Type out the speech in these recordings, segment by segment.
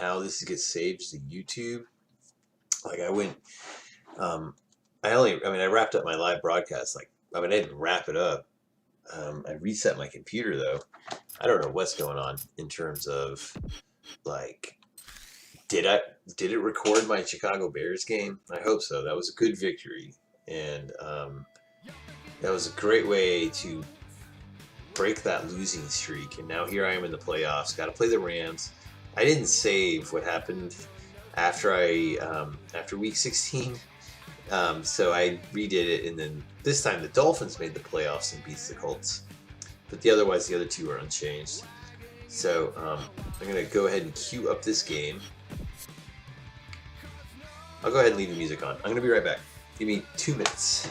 how this gets saved to YouTube. Like I went, I wrapped up my live broadcast. I didn't wrap it up. I reset my computer though. I don't know what's going on in terms of like, did it record my Chicago Bears game? I hope so. That was a good victory, and that was a great way to break that losing streak. And now here I am in the playoffs. Got to play the Rams. I didn't save what happened after after week 16. So I redid it, and then this time the Dolphins made the playoffs and beats the Colts. But the other two are unchanged. So I'm going to go ahead and queue up this game. I'll go ahead and leave the music on. I'm going to be right back. Give me 2 minutes.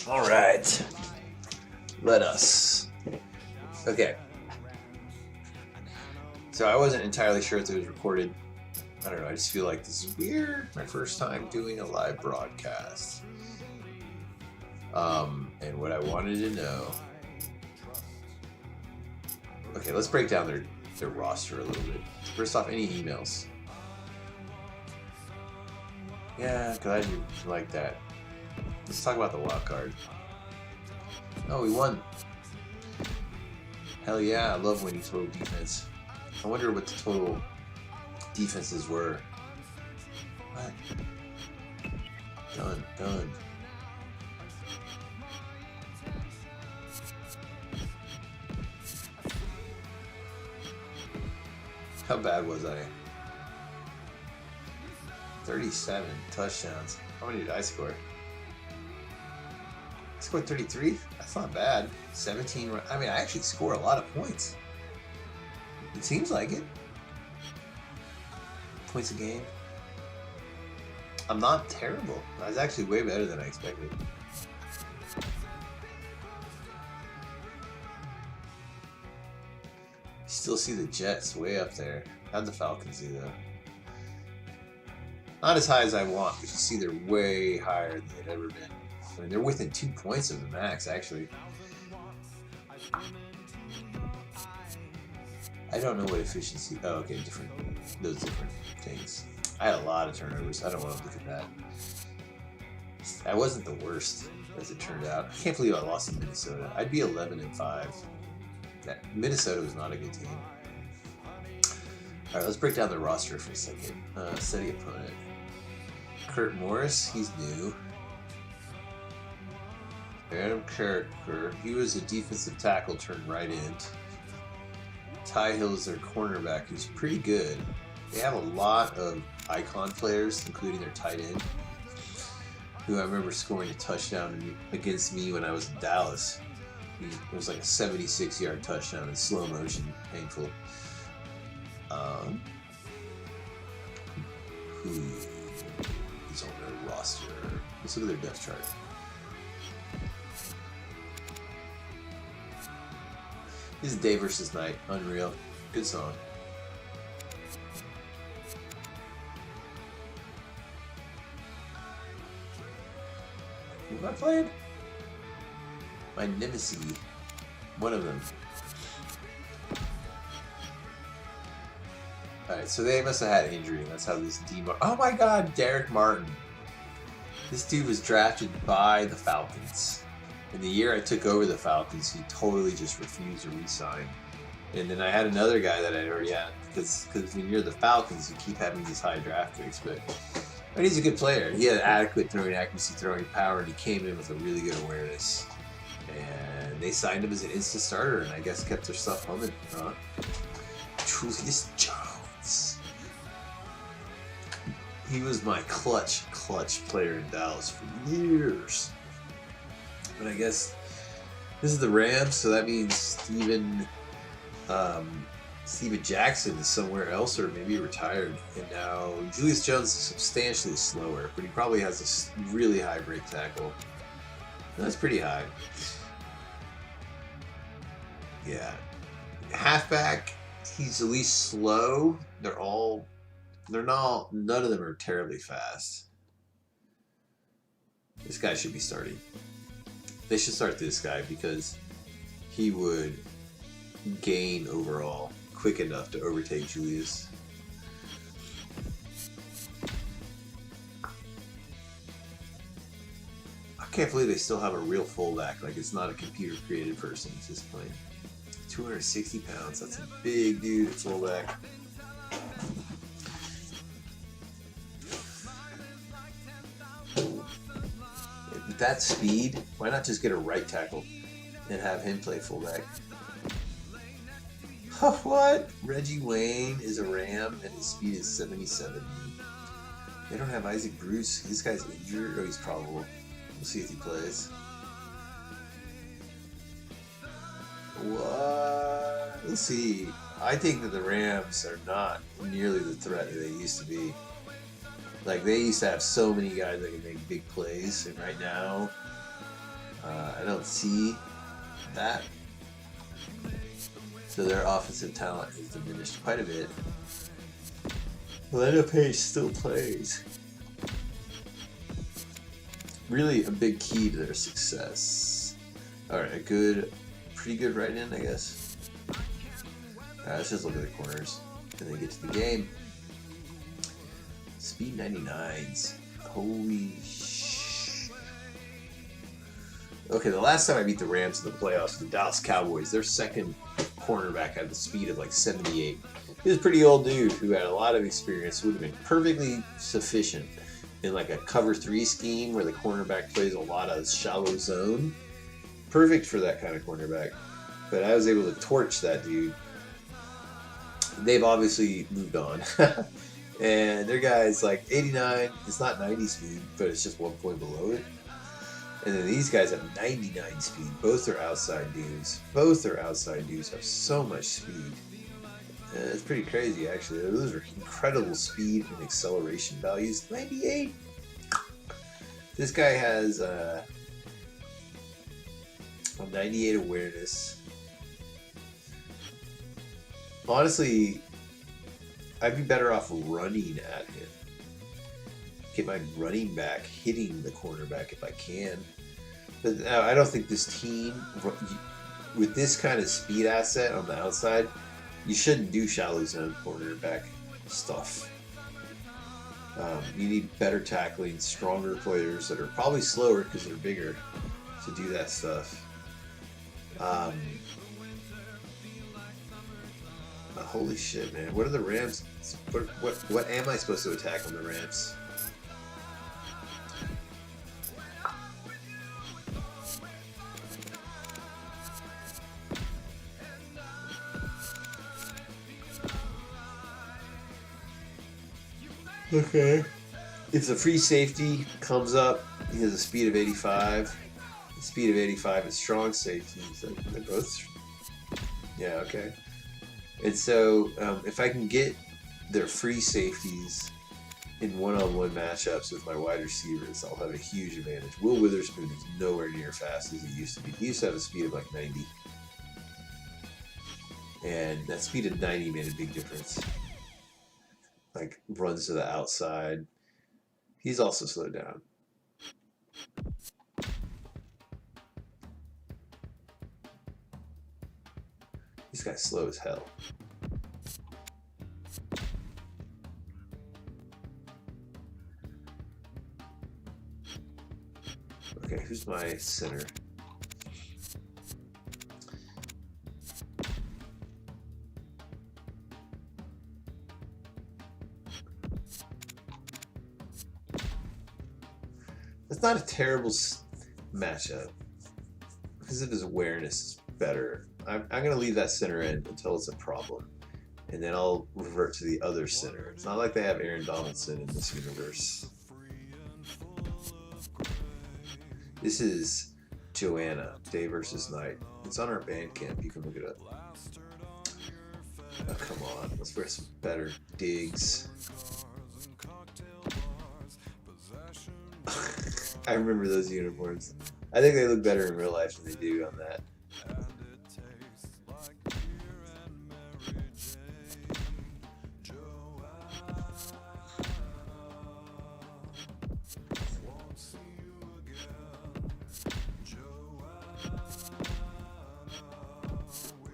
All right, let us. Okay. So I wasn't entirely sure if it was recorded. I don't know. I just feel like this is weird. My first time doing a live broadcast. And what I wanted to know. Okay, let's break down their roster a little bit. First off, any emails? Yeah, glad you like that. Let's talk about the wild card. Oh, we won. Hell yeah, I love winning total defense. I wonder what the total defenses were. What? Done. How bad was I? 37 touchdowns. How many did I score? I scored 33? That's not bad. 17. I mean, I actually score a lot of points. It seems like it. Points a game. I'm not terrible. I was actually way better than I expected. Still see the Jets way up there. How'd the Falcons do though? Not as high as I want, but you see they're way higher than they've ever been. I mean, they're within 2 points of the max, actually. I don't know what efficiency. Oh, okay, different. Those different things. I had a lot of turnovers. I don't want to look at that. I wasn't the worst, as it turned out. I can't believe I lost to Minnesota. I'd be 11-5. That Minnesota was not a good team. All right, let's break down the roster for a second. Steady opponent. Kurt Morris, he's new. Adam Carricker, he was a defensive tackle turned right end. Ty Hill is their cornerback, who's pretty good. They have a lot of icon players, including their tight end, who I remember scoring a touchdown against me when I was in Dallas. It was like a 76-yard touchdown in slow motion, painful. Who is on their roster? Let's look at their depth chart. This is Day versus Night. Unreal. Good song. Who am I playing? My nemesis. One of them. Alright, so they must have had injury. That's how this demo. Oh my god, Derek Martin. This dude was drafted by the Falcons. In the year I took over the Falcons, he totally just refused to re-sign. And then I had another guy that I'd already had. Because when you're the Falcons, you keep having these high draft picks. But he's a good player. He had adequate throwing accuracy, throwing power, and he came in with a really good awareness. And they signed him as an instant starter, and I guess kept their stuff humming. Julius Jones. He was my clutch player in Dallas for years. But I guess this is the Rams, so that means Steven Jackson is somewhere else, or maybe retired. And now Julius Jones is substantially slower, but he probably has a really high break tackle. That's pretty high. Yeah. Halfback, he's at least slow. None of them are terribly fast. This guy should be starting. They should start this guy because he would gain overall quick enough to overtake Julius. I can't believe they still have a real fullback. Like, it's not a computer created person at this point. 260 pounds. That's a big dude at fullback. With that speed, why not just get a right tackle and have him play fullback? What? Reggie Wayne is a Ram and his speed is 77. They don't have Isaac Bruce. This guy's injured, or he's probable. We'll see if he plays. What? Let's see. I think that the Rams are not nearly the threat that they used to be. Like, they used to have so many guys that could make big plays, and right now, I don't see that. So their offensive talent has diminished quite a bit. Atlanta Pace still plays. Really a big key to their success. Alright, pretty good right in, I guess. Alright, let's just look at the corners and then get to the game. Speed 99s. Holy sh... Okay, the last time I beat the Rams in the playoffs, the Dallas Cowboys, their second cornerback had the speed of like 78. He was a pretty old dude who had a lot of experience, would have been perfectly sufficient in like a cover 3 scheme where the cornerback plays a lot of shallow zone. Perfect for that kind of cornerback. But I was able to torch that dude. They've obviously moved on. And their guy's like 89. It's not 90 speed, but it's just 1 point below it. And then these guys have 99 speed. Both are outside dudes. Both are outside dudes have so much speed. It's pretty crazy, actually. Those are incredible speed and acceleration values. 98. This guy has a 98 awareness. Honestly, I'd be better off running at him. Get my running back hitting the cornerback if I can. But I don't think this team, with this kind of speed asset on the outside, you shouldn't do shallow zone cornerback stuff. You need better tackling, stronger players that are probably slower because they're bigger to do that stuff. Holy shit, man! What are the Rams? What am I supposed to attack on the Rams? Okay. If the free safety comes up, he has a speed of 85. The speed of 85 is strong safety. So they're both. Yeah, okay. And so if I can get their free safeties in one-on-one matchups with my wide receivers, I'll have a huge advantage. Will Witherspoon is nowhere near fast as he used to be. He used to have a speed of like 90. And that speed of 90 made a big difference. Like runs to the outside. He's also slowed down. This guy's slow as hell. Okay, who's my center? It's not a terrible matchup because of his awareness is better. I'm going to leave that center in until it's a problem, and then I'll revert to the other center. It's not like they have Aaron Donaldson in this universe. This is Joanna, Day versus Night. It's on our Bandcamp. You can look it up. Oh, come on. Let's wear some better digs. I remember those uniforms. I think they look better in real life than they do on that.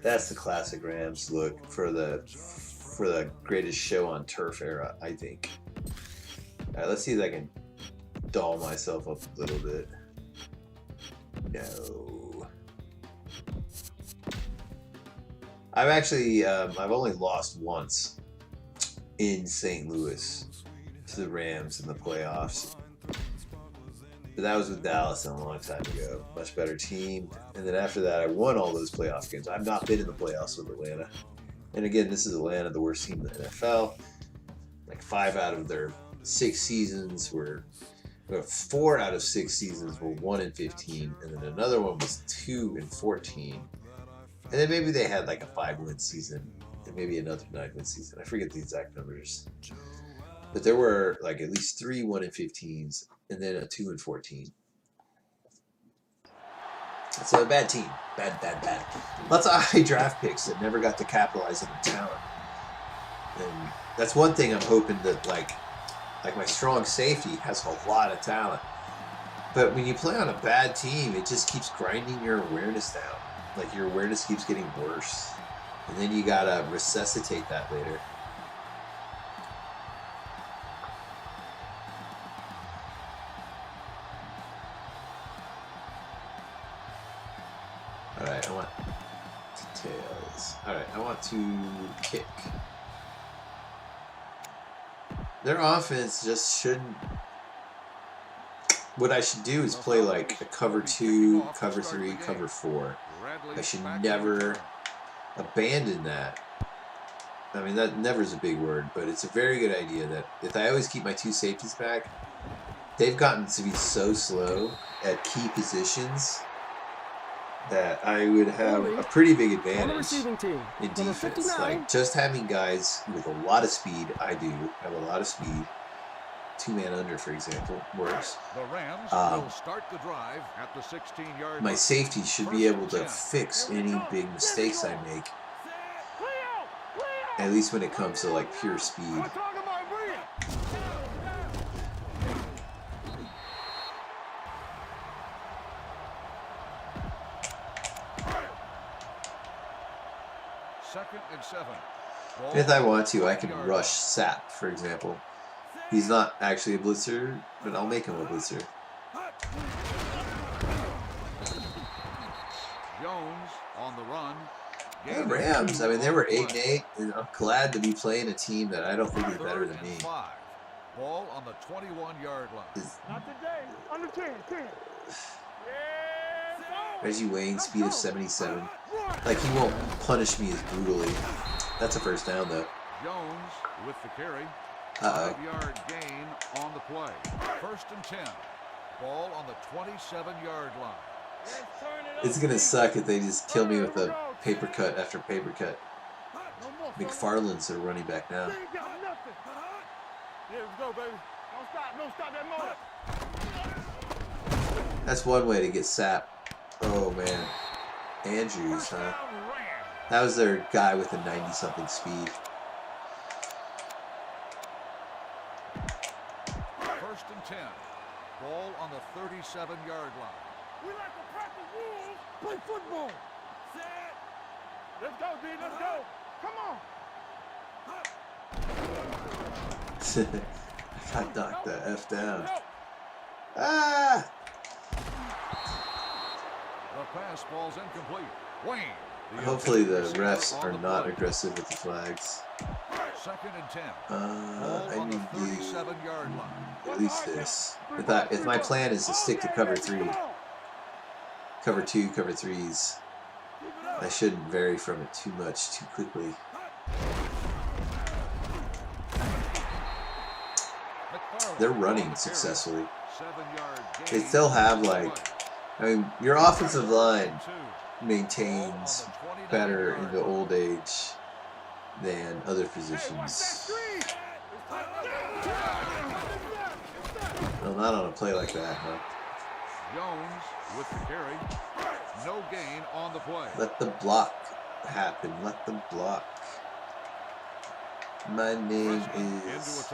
That's the classic Rams look for the greatest show on turf era, I think. All right, let's see if I can doll myself up a little bit. No. I've only lost once in St. Louis to the Rams in the playoffs. But that was with Dallas a long time ago. Much better team. And then after that, I won all those playoff games. I've not been in the playoffs with Atlanta. And again, this is Atlanta, the worst team in the NFL. Like 5 out of their 6 seasons were... 4 out of 6 seasons were 1-15, and then another one was 2-14, and then maybe they had like a 5-win season, and maybe another 9-win season. I forget the exact numbers, but there were like at least 3 1-15s, and then a 2-14. So a bad team, bad. Lots of high draft picks that never got to capitalize on their talent, and that's one thing I'm hoping that like my strong safety has a lot of talent. But when you play on a bad team, it just keeps grinding your awareness down. Like your awareness keeps getting worse. And then you gotta resuscitate that later. Alright, I want details. Alright, I want to kick. Their offense just shouldn't... What I should do is play like a cover 2, cover 3, cover 4. I should never abandon that. I mean, that never is a big word, but it's a very good idea that if I always keep my 2 safeties back, they've gotten to be so slow at key positions that I would have a pretty big advantage in defense. Like, just having guys with a lot of speed, I do have a lot of speed. 2-man under, for example, works. The Rams will start the drive at the 16-yard line. My safety should be able to fix any big mistakes I make, at least when it comes to like pure speed. Second and 7. If I want to, I can rush Sap, for example. He's not actually a blitzer, but I'll make him a blitzer. Jones on the run. The Rams, I mean, they were 8-8, and I'm glad to be playing a team that I don't think is better than me. Ball on the 21-yard line. Not today. Under 10. Reggie Wayne, speed of 77. Like, he won't punish me as brutally. That's a first down, though. Jones with the carry. Uh-oh. 5-yard gain on the play. First and 10. Ball on the 27-yard line. It's going to suck if they just kill me with a paper cut after paper cut. McFarland's their running back now. Let's go, baby. Don't stop that motor. That's one way to get Sap. Oh, man. Andrews, huh? That was their guy with a 90-something speed. First and 10. Ball on the 37-yard line. We like to practice rules. Play football. Set. Let's go, D. Let's go. Come on. I got knocked the F down. Ah! The pass ball's incomplete. Wayne. Hopefully the refs are not aggressive with the flags. Second and 10. I need to do 37-yard line. at least this. If my plan is to stick to cover 3, cover 2, cover 3s, I shouldn't vary from it too much too quickly. They're running successfully. They still have, like, I mean, your offensive line maintains better in the old age than other positions. Well, not on a play like that, huh? Jones with the carry. No gain on the play. Let the block happen. Let the block. My name is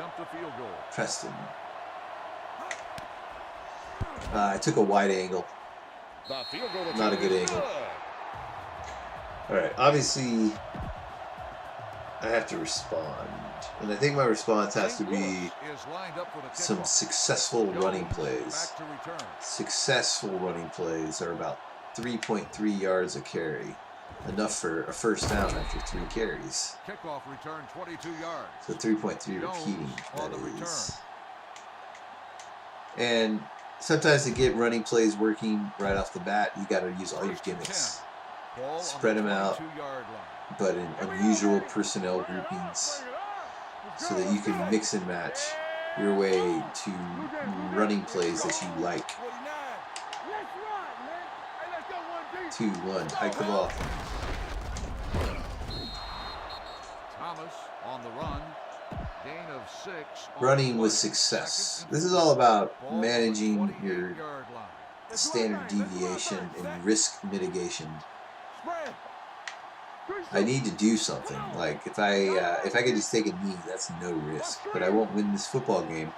Preston. I took a wide angle. Not a good angle. Alright, obviously I have to respond. And I think my response has to be some successful running plays. Successful running plays are about 3.3 yards a carry. Enough for a first down after 3 carries. Kickoff return 22 yards. So 3.3 repeating, that is. And sometimes to get running plays working right off the bat, you got to use all your gimmicks. Spread them out, but in unusual personnel groupings, so that you can mix and match your way to running plays that you like. 2-1, hike the ball. Thomas on the run. Gain of 6. Running with success. This is all about managing your standard deviation and risk mitigation. I need to do something. Like if I could just take a knee, that's no risk. But I won't win this football game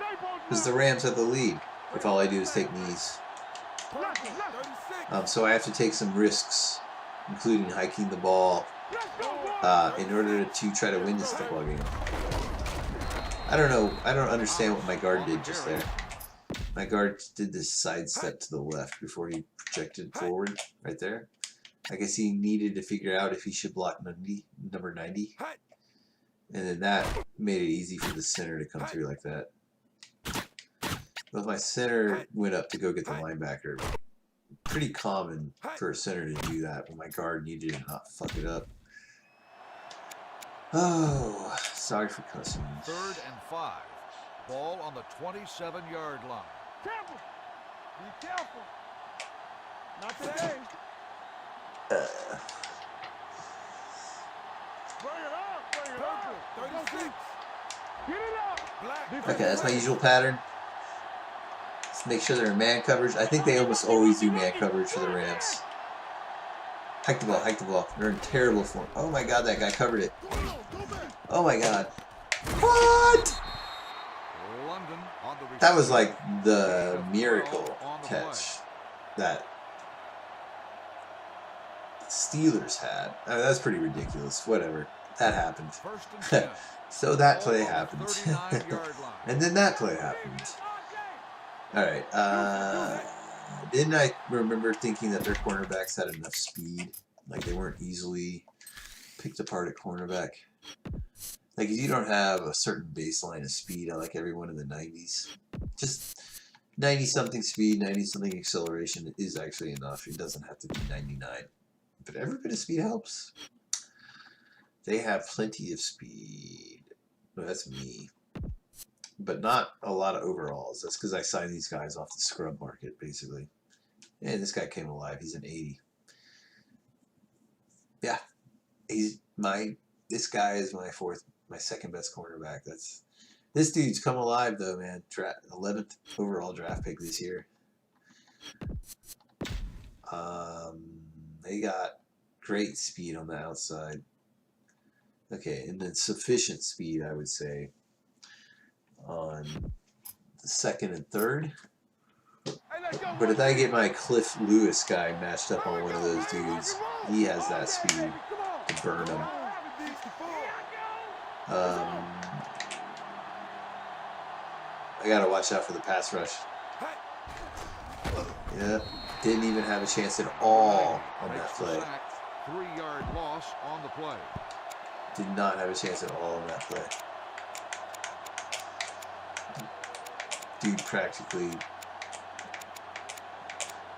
because the Rams have the lead. If all I do is take knees. So I have to take some risks, including hiking the ball, in order to try to win this football game. I don't know. I don't understand what my guard did just there. My guard did this sidestep to the left before he projected forward, right there. I guess he needed to figure out if he should block number 90. And then that made it easy for the center to come through like that. But if my center went up to go get the linebacker, pretty common for a center to do that when my guard needed to not fuck it up. Oh, sorry for cussing. 3rd and 5. Ball on the 27-yard line. Careful. Be careful. Not today. Bring it up. Bring it up. 36. Get it up. Black. Okay, that's my usual pattern. Let's make sure they're in man coverage. I think they almost always do man coverage for the Rams. Hike the ball, hike the ball. They're in terrible form. Oh my god, that guy covered it. Oh my god. What? London on the That was like the miracle catch that Steelers had. I mean, that's pretty ridiculous. Whatever. That happened. 1st and 10. So that Ball play on the happened. 39-yard line. And then that play happened. Alright, didn't I remember thinking that their cornerbacks had enough speed? Like they weren't easily picked apart at cornerback? Like if you don't have a certain baseline of speed, like everyone in the 90s, just 90-something speed, 90-something acceleration is actually enough. It doesn't have to be 99. But every bit of speed helps. They have plenty of speed. No, that's me. But not a lot of overalls. That's because I signed these guys off the scrub market, basically. And this guy came alive. He's an 80. Yeah, this guy is my second best cornerback. This dude's come alive though, man. 11th overall draft pick this year. They got great speed on the outside. Okay, and then sufficient speed, I would say, on the 2nd and 3rd. But if I get my Cliff Lewis guy matched up on one of those dudes, he has that speed to burn him. I gotta watch out for the pass rush. Yep, didn't even have a chance at all on that play. 3-yard loss on the play. Did not have a chance at all on that play. Dude practically,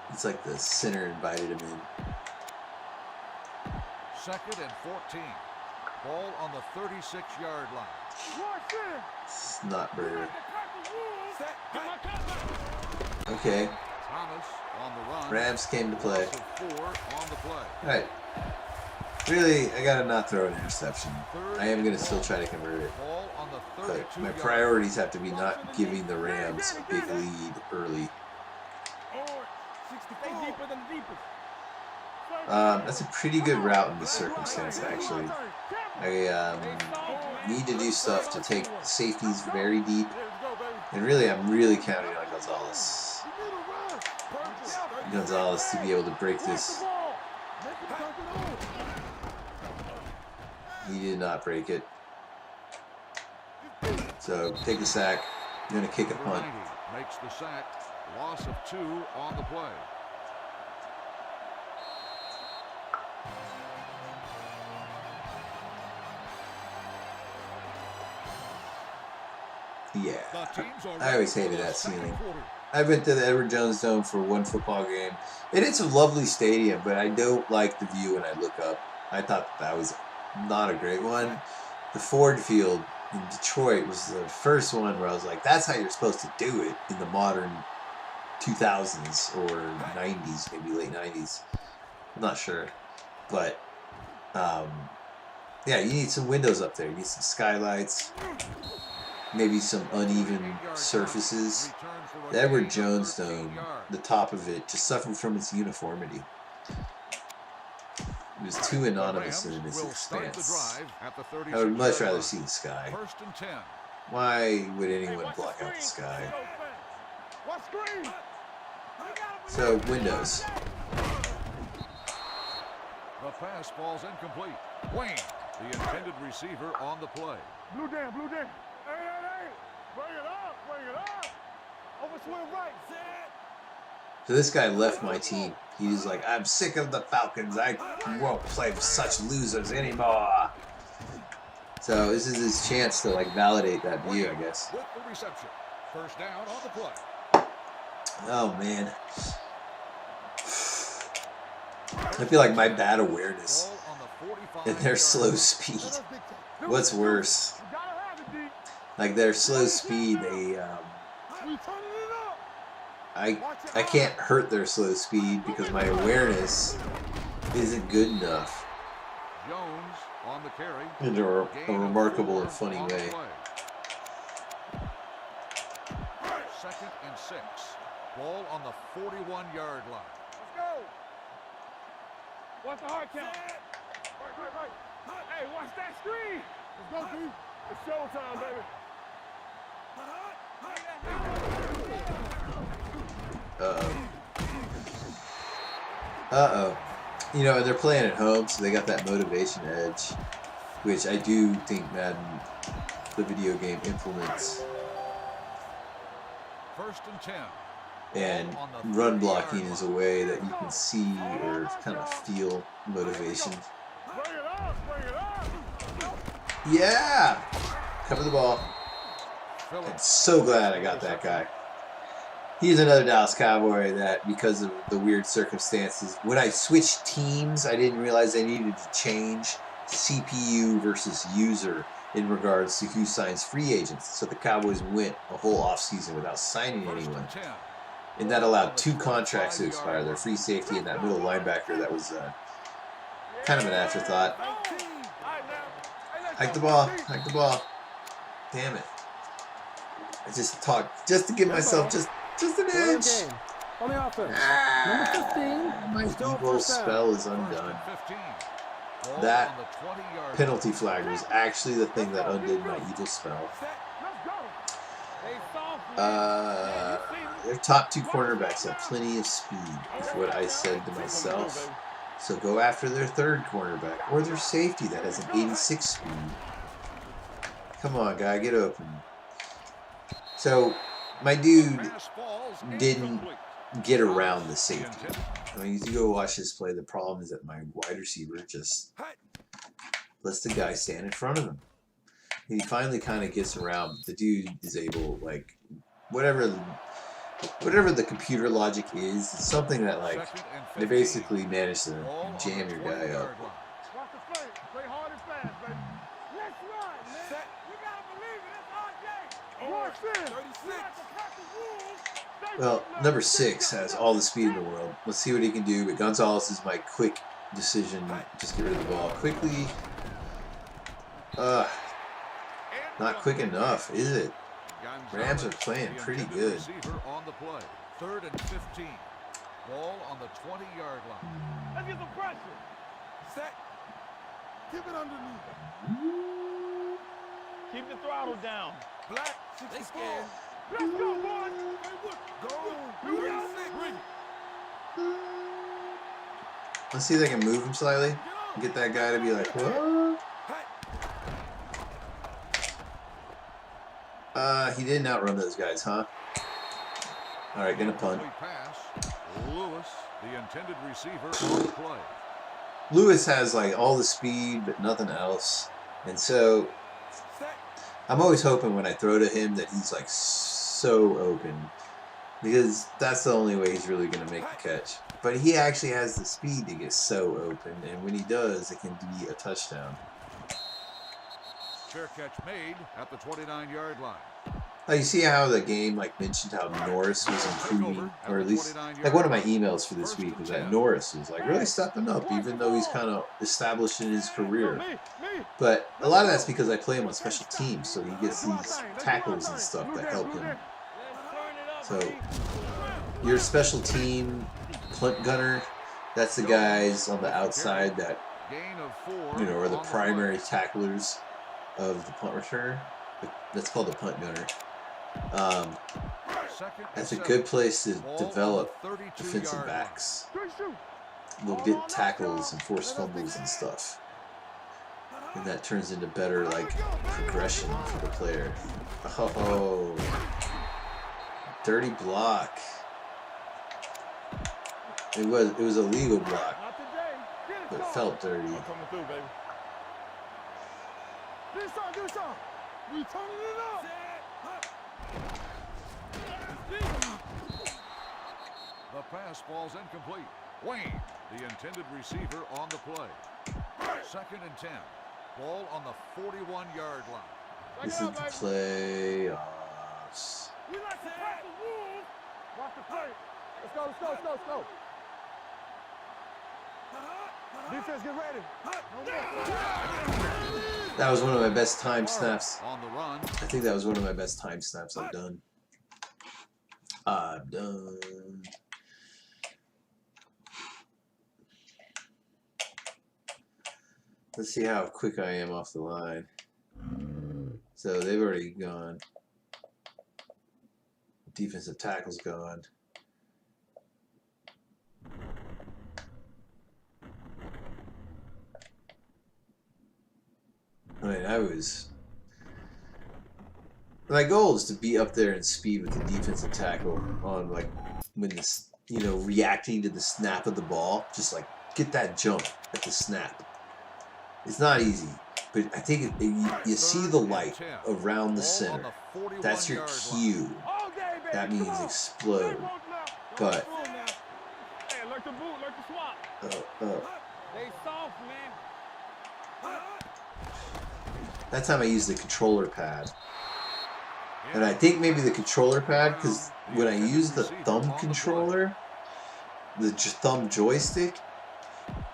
it's like the center invited him in. 2nd and 14. Ball on the 36-yard line. Snot burger. Okay. Thomas on the run. Rams came to play. 4 on the play. Alright. Really, I gotta not throw an interception. I am gonna still try to convert it. Ball on the But my 32-yard priorities have to be not giving the Rams a big lead early. That's a pretty good route in this circumstance, actually. I need to do stuff to take safeties very deep. And really, I'm really counting on Gonzalez to be able to break this. He did not break it. So take the sack. You're going to kick a punt. makes the sack. Loss of 2 on the play. Yeah, I always hated that ceiling. I've been to the Edward Jones Dome for one football game, and it's a lovely stadium, but I don't like the view when I look up. I thought that was not a great one. The Ford Field in Detroit was the first one where I was like, that's how you're supposed to do it in the modern 2000s or 90s, maybe late 90s. I'm not sure. But, yeah, you need some windows up there. You need some skylights. Maybe some uneven surfaces. The Edward Jones Dome, the top of it, just suffered from its uniformity. It was too anonymous in its expanse. I would much rather see the sky. Why would anyone block out the sky? So, windows. The pass falls incomplete. Wayne, the intended receiver on the play. Blue down, blue down. Hey. Bring it up. Over swing right, set. So this guy left my team. He's like, I'm sick of the Falcons. I won't play with such losers anymore. So this is his chance to like validate that view, I guess. With the reception. First down on the play. Oh man. I feel like my bad awareness and their slow speed what's worse? You gotta have it, D. Like their slow speed, they We turning it up. I can't hurt their slow speed because my awareness isn't good enough Jones on the carry. in a Gain of remarkable 4 and funny on the way. play. 2nd and 6. Ball on the 41-yard line. Let's go. Watch the hard count. Right. Hey, watch that screen. Let's go, D. It's showtime, baby. Uh-oh. You know, and they're playing at home, so they got that motivation edge, which I do think Madden, the video game, implements. 1st and 10. And run blocking is a way that you can see or kind of feel motivation. Bring it up. Yeah! Cover the ball. I'm so glad I got that guy. He's another Dallas Cowboy that, because of the weird circumstances, when I switched teams, I didn't realize I needed to change CPU versus user in regards to who signs free agents. So the Cowboys went a whole offseason without signing anyone. And that allowed 2 contracts to expire, their free safety and that middle linebacker that was kind of an afterthought. Hike the ball. Damn it. I just talked just to give myself just an edge. On the offense. My evil spell is undone. That penalty flag was actually the thing that undid my evil spell. Their top 2 cornerbacks have plenty of speed, is what I said to myself. So go after their 3rd cornerback or their safety that has an 86 speed. Come on, guy, get open. So my dude didn't get around the safety. I mean, you go watch this play. The problem is that my wide receiver just lets the guy stand in front of him. He finally kind of gets around. The dude is able, like, whatever the computer logic is, it's something that, like, they basically manage to jam your guy up. Watch the play. Play hard and fast, baby. Let's run, man. You gotta believe it. It's RJ. Watch this. We got to cut the rules. Well, number 6 has all the speed in the world. Let's see what he can do. But Gonzalez is my quick decision. Just get rid of the ball quickly. Not quick enough, is it? Rams are playing pretty good. On the play. 3rd and 15. Ball on the 20-yard line. Let's get some pressure. Set. Keep it underneath. Keep the throttle down. Black. They scared. Let's go, boys. Go. Bring it. Let's see if I can move him slightly. Get that guy to be like, what? He didn't outrun those guys, huh? All right, gonna punt. Lewis, the intended receiver, on the play. Lewis has like all the speed but nothing else, and so I'm always hoping when I throw to him that he's like so open, because that's the only way he's really gonna make the catch. But he actually has the speed to get so open, and when he does, it can be a touchdown. Fair catch made at the 29-yard line. You see how the game like mentioned how Norris was improving, or at least like one of my emails for this week was that Norris was like really stepping up, even though he's kind of established in his career. But a lot of that's because I play him on special teams, so he gets these tackles and stuff that help him. So your special team punt gunner, that's the guys on the outside that are the primary tacklers of the punt returner. That's called the punt gunner. That's a good place to develop defensive backs. They'll get tackles and force fumbles and stuff, and that turns into better like progression for the player. Oh, dirty block. It was a legal block, but it felt dirty. We turning it up. The pass falls incomplete. Wayne, the intended receiver, on the play. 2nd and 10. Ball on the 41-yard line. This is the playoffs. We like to press the Wolves. Watch the play. Let's go, let's go, let's go, let's go. Defense, get ready. That was one of my best time snaps. On the run. I think that was one of my best time snaps I've done. Let's see how quick I am off the line. So they've already gone. Defensive tackle's gone. I mean, my goal is to be up there in speed with the defensive tackle on, like, when this, you know, reacting to the snap of the ball. Just like get that jump at the snap. It's not easy, but I think you see the light around the center. That's your cue. That means explode. But Hey, like the boot, like the swap. They soft, man. that time I used the controller pad. And I think maybe the controller pad, because when I use the thumb controller, the thumb joystick,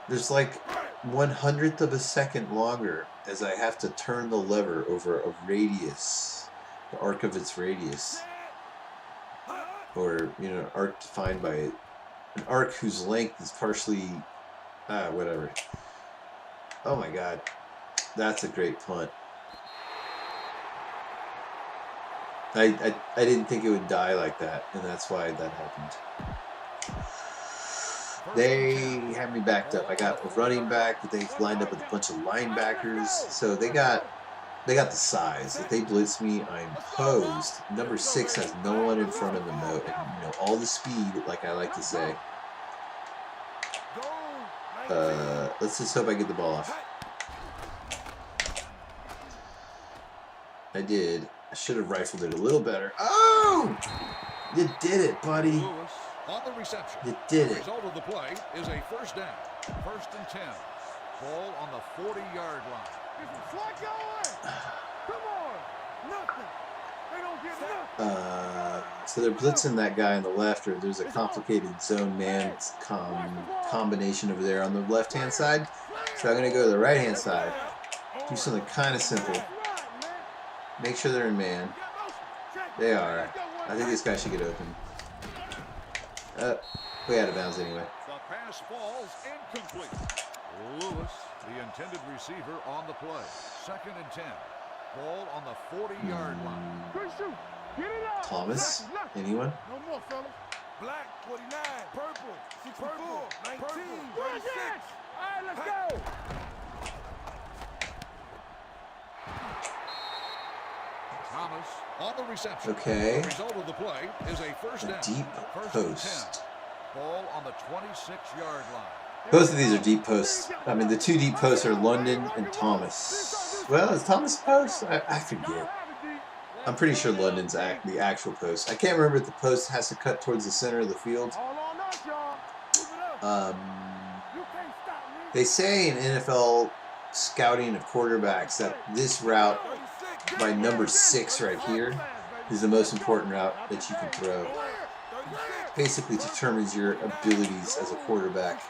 there's like 1/100th of a second longer as I have to turn the lever over a radius, the arc of its radius, or, you know, an arc defined by an arc whose length is partially, whatever. Oh my God, that's a great punt. I didn't think it would die like that, and that's why that happened. They had me backed up. I got a running back, but they lined up with a bunch of linebackers, so they got the size. If they blitz me, I'm posed. Number 6 has no one in front of them though, and you know, all the speed, like I like to say. Let's just hope I get the ball off. I did. I should have rifled it a little better. Oh! You did it, buddy. On the reception. You did The it. result of the play is a first down. 1st and 10. Ball on the 40-yard line. Come on. Nothing. They don't get nothing. So they're blitzing that guy on the left, or there's a complicated zone man combination over there on the left-hand side. So I'm going to go to the right-hand side. Do something kind of simple. Make sure they're in man. They are. I think this guy should get open. Way out of bounds anyway. The pass falls incomplete. Lewis, the intended receiver, on the play. 2nd and 10. Ball on the 40-yard line. Good shoot. Get it up. Thomas? Anyone? No more, fellas. Black, 49. Purple, 64. 19. 36. All right, let's go. Thomas on the reception. Okay. The result of the play is a first down. Deep 1st and 10. post. Ball on the 26-yard line. Both of these are deep posts. I mean, the 2 deep posts are London and Thomas. Well, is Thomas a post? I forget. I'm pretty sure London's the actual post. I can't remember if the post has to cut towards the center of the field. They say in NFL scouting of quarterbacks that this route by number 6 right here is the most important route that you can throw. Basically determines your abilities as a quarterback.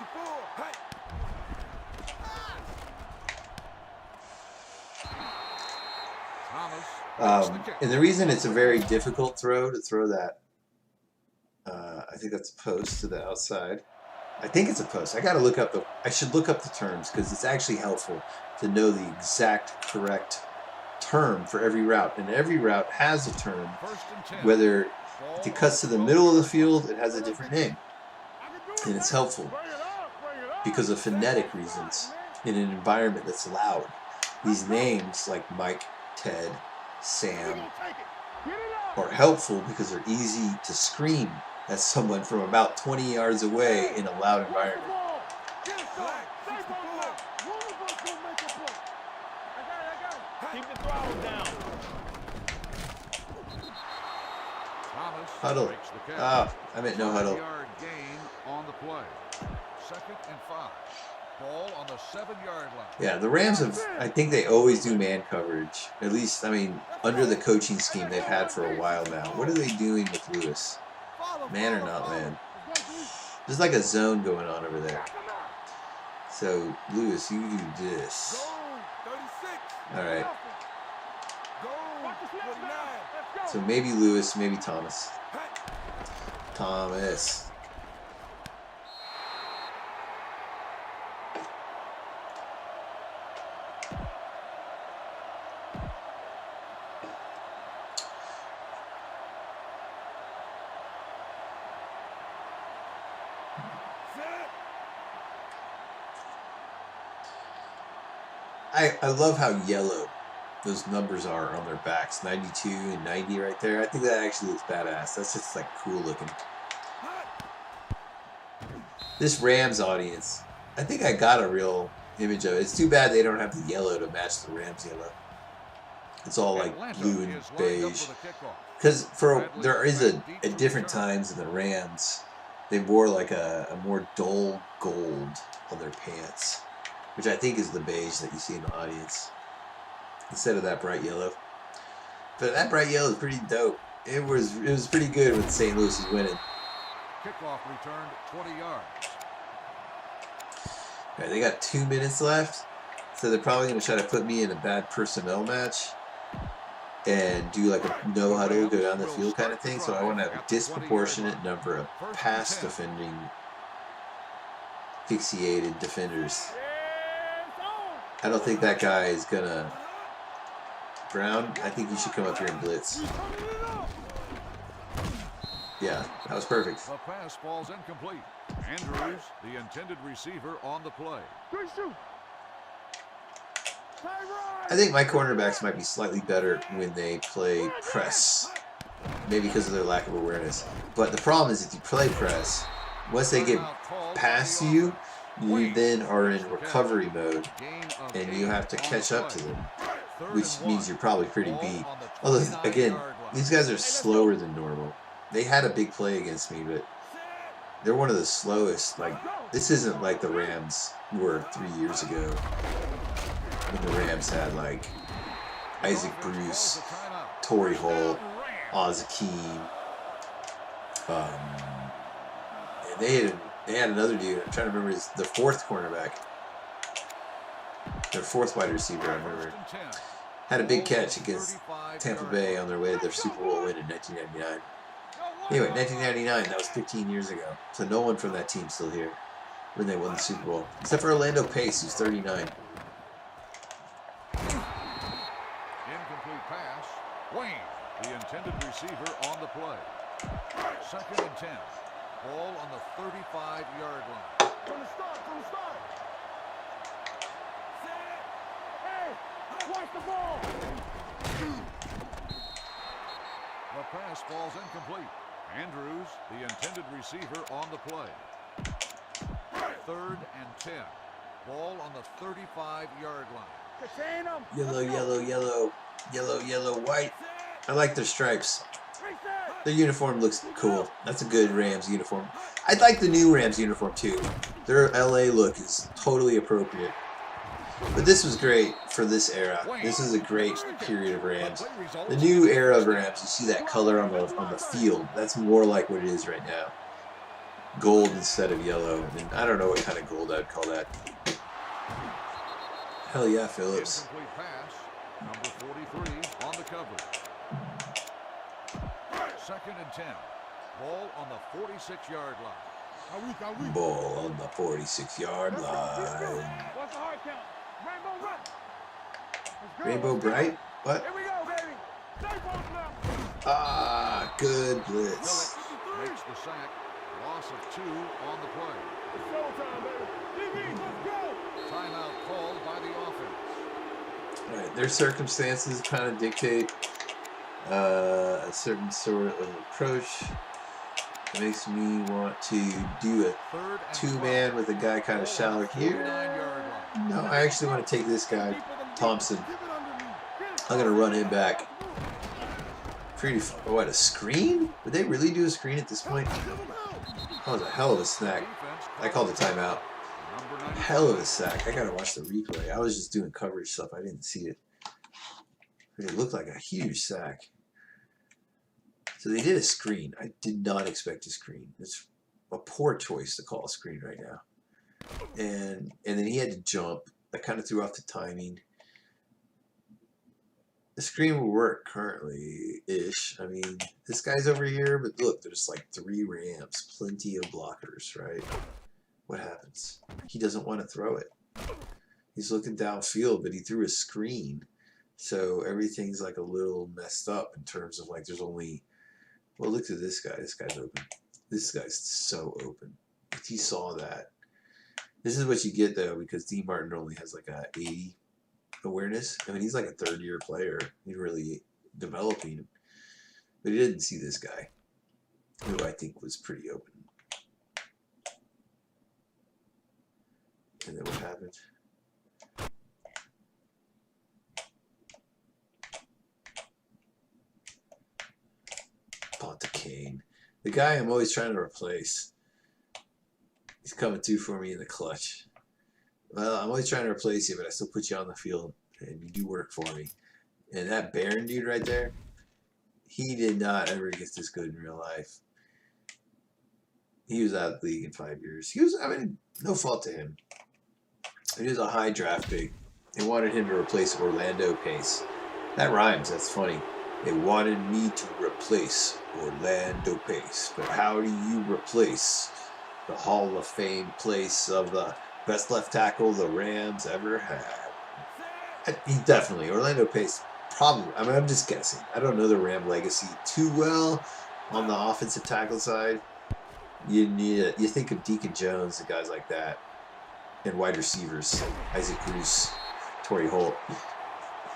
And the reason it's a very difficult throw to throw that, I think that's a post to the outside. I think it's a post. I should look up the terms because it's actually helpful to know the exact correct term for every route. And every route has a term. Whether if it cuts to the middle of the field, it has a different name. And it's helpful because of phonetic reasons in an environment that's loud. These names like Mike, Ted, Sam are helpful because they're easy to scream at someone from about 20 yards away in a loud environment. Keep the throttle down. Huddle. I meant no huddle. Gain on the play. 2nd and 5. Ball on the 7-yard line. Yeah, the Rams have, I think they always do man coverage. At least, I mean, under the coaching scheme they've had for a while now. What are they doing with Lewis? Man or not man? There's like a zone going on over there. So, Lewis, you do this. Alright. So maybe Lewis, maybe Thomas. Thomas. I love how yellow those numbers are on their backs. 92 and 90 right there. I think that actually looks badass. That's just like cool looking. This Rams audience, I think I got a real image of it. It's too bad they don't have the yellow to match the Rams yellow. It's all like blue and beige. Because there is a different times in the Rams, they wore like a more dull gold on their pants, which I think is the beige that you see in the audience, instead of that bright yellow. But that bright yellow is pretty dope. It was pretty good when St. Louis was winning. Kickoff returned 20 yards. All right, they got 2 minutes left, so they're probably going to try to put me in a bad personnel match and do like a no huddle, go down the field kind of thing. So I want to have a disproportionate number of pass defending, fixated defenders. I don't think that guy is gonna. Brown, I think you should come up here and blitz. Yeah, that was perfect. The pass falls incomplete. Andrews, the intended receiver, on the play. I think my cornerbacks might be slightly better when they play press. Maybe because of their lack of awareness. But the problem is if you play press, once they get past you, you then are in recovery mode and you have to catch up to them, which means you're probably pretty beat. Although, again, these guys are slower than normal. They had a big play against me, but they're one of the slowest. Like, this isn't like the Rams were 3 years ago when the Rams had like Isaac Bruce, Torrey Holt, Oz Akeem. And they had another dude. I'm trying to remember the fourth cornerback. Their fourth wide receiver, I remember. Had a big catch against Tampa Bay on their way to their Super Bowl win in 1999. Anyway, 1999, that was 15 years ago. So no one from that team's still here when they won the Super Bowl. Except for Orlando Pace, who's 39. Incomplete pass. Wayne, the intended receiver, on the play. 2nd and 10. Ball on the 35-yard line. From the start. Hey, watch the ball. The pass falls incomplete. Andrews, the intended receiver, on the play. 3rd and 10. Ball on the 35-yard line. Contain them. Yellow, yellow, yellow. Yellow, yellow, white. I like their stripes. Their uniform looks cool. That's a good Rams uniform. I like the new Rams uniform too. Their LA look is totally appropriate. But this was great for this era. This is a great period of Rams. The new era of Rams, you see that color on the field. That's more like what it is right now. Gold instead of yellow. I mean, I don't know what kind of gold I'd call that. Hell yeah, Phillips. Incomplete pass. Number 43 on the cover. 2nd and 10. Ball on the 46-yard line. Ball on the 46-yard line. What's the hard count? Rainbow run. Rainbow Bright? What? Here we go, baby. Stay close now. Ah, good blitz. Phillips makes the sack. Loss of 2 on the play. It's showtime, baby. DB, let's go. Timeout called by the offense. All right, their circumstances kind of dictate a certain sort of approach. It makes me want to do a two-man with a guy kind of shallow here. No, I actually want to take this guy, Thompson. I'm going to run him back. What, a screen? Would they really do a screen at this point? That was a hell of a snack. I called the timeout. Hell of a sack. I gotta watch the replay. I was just doing coverage stuff. I didn't see it. But it looked like a huge sack. So they did a screen. I did not expect a screen. It's a poor choice to call a screen right now. And then he had to jump. That kind of threw off the timing. The screen will work currently-ish. I mean, this guy's over here, but look, there's like 3 ramps, plenty of blockers, right? What happens? He doesn't want to throw it. He's looking downfield, but he threw a screen. So everything's like a little messed up in terms of like there's only... Well, look at this guy. This guy's open. This guy's so open. If he saw that. This is what you get, though, because D. Martin only has like a 80 awareness. I mean, he's like a third-year player. He's really developing. But he didn't see this guy, who I think was pretty open. And then what happened? Ponta Kane. The guy I'm always trying to replace. He's coming through for me in the clutch. Well, I'm always trying to replace you, but I still put you on the field, and you do work for me. And that Barron dude right there, he did not ever get this good in real life. He was out of the league in 5 years. He was, I mean, no fault to him. He was a high draft pick. They wanted him to replace Orlando Pace. That rhymes. That's funny. They wanted me to replace Orlando Pace. But how do you replace the Hall of Fame place of the best left tackle the Rams ever had? He definitely, Orlando Pace, probably, I mean, I'm just guessing. I don't know the Ram legacy too well on the offensive tackle side. You think of Deacon Jones and guys like that, and wide receivers, Isaac Cruz, Torrey Holt,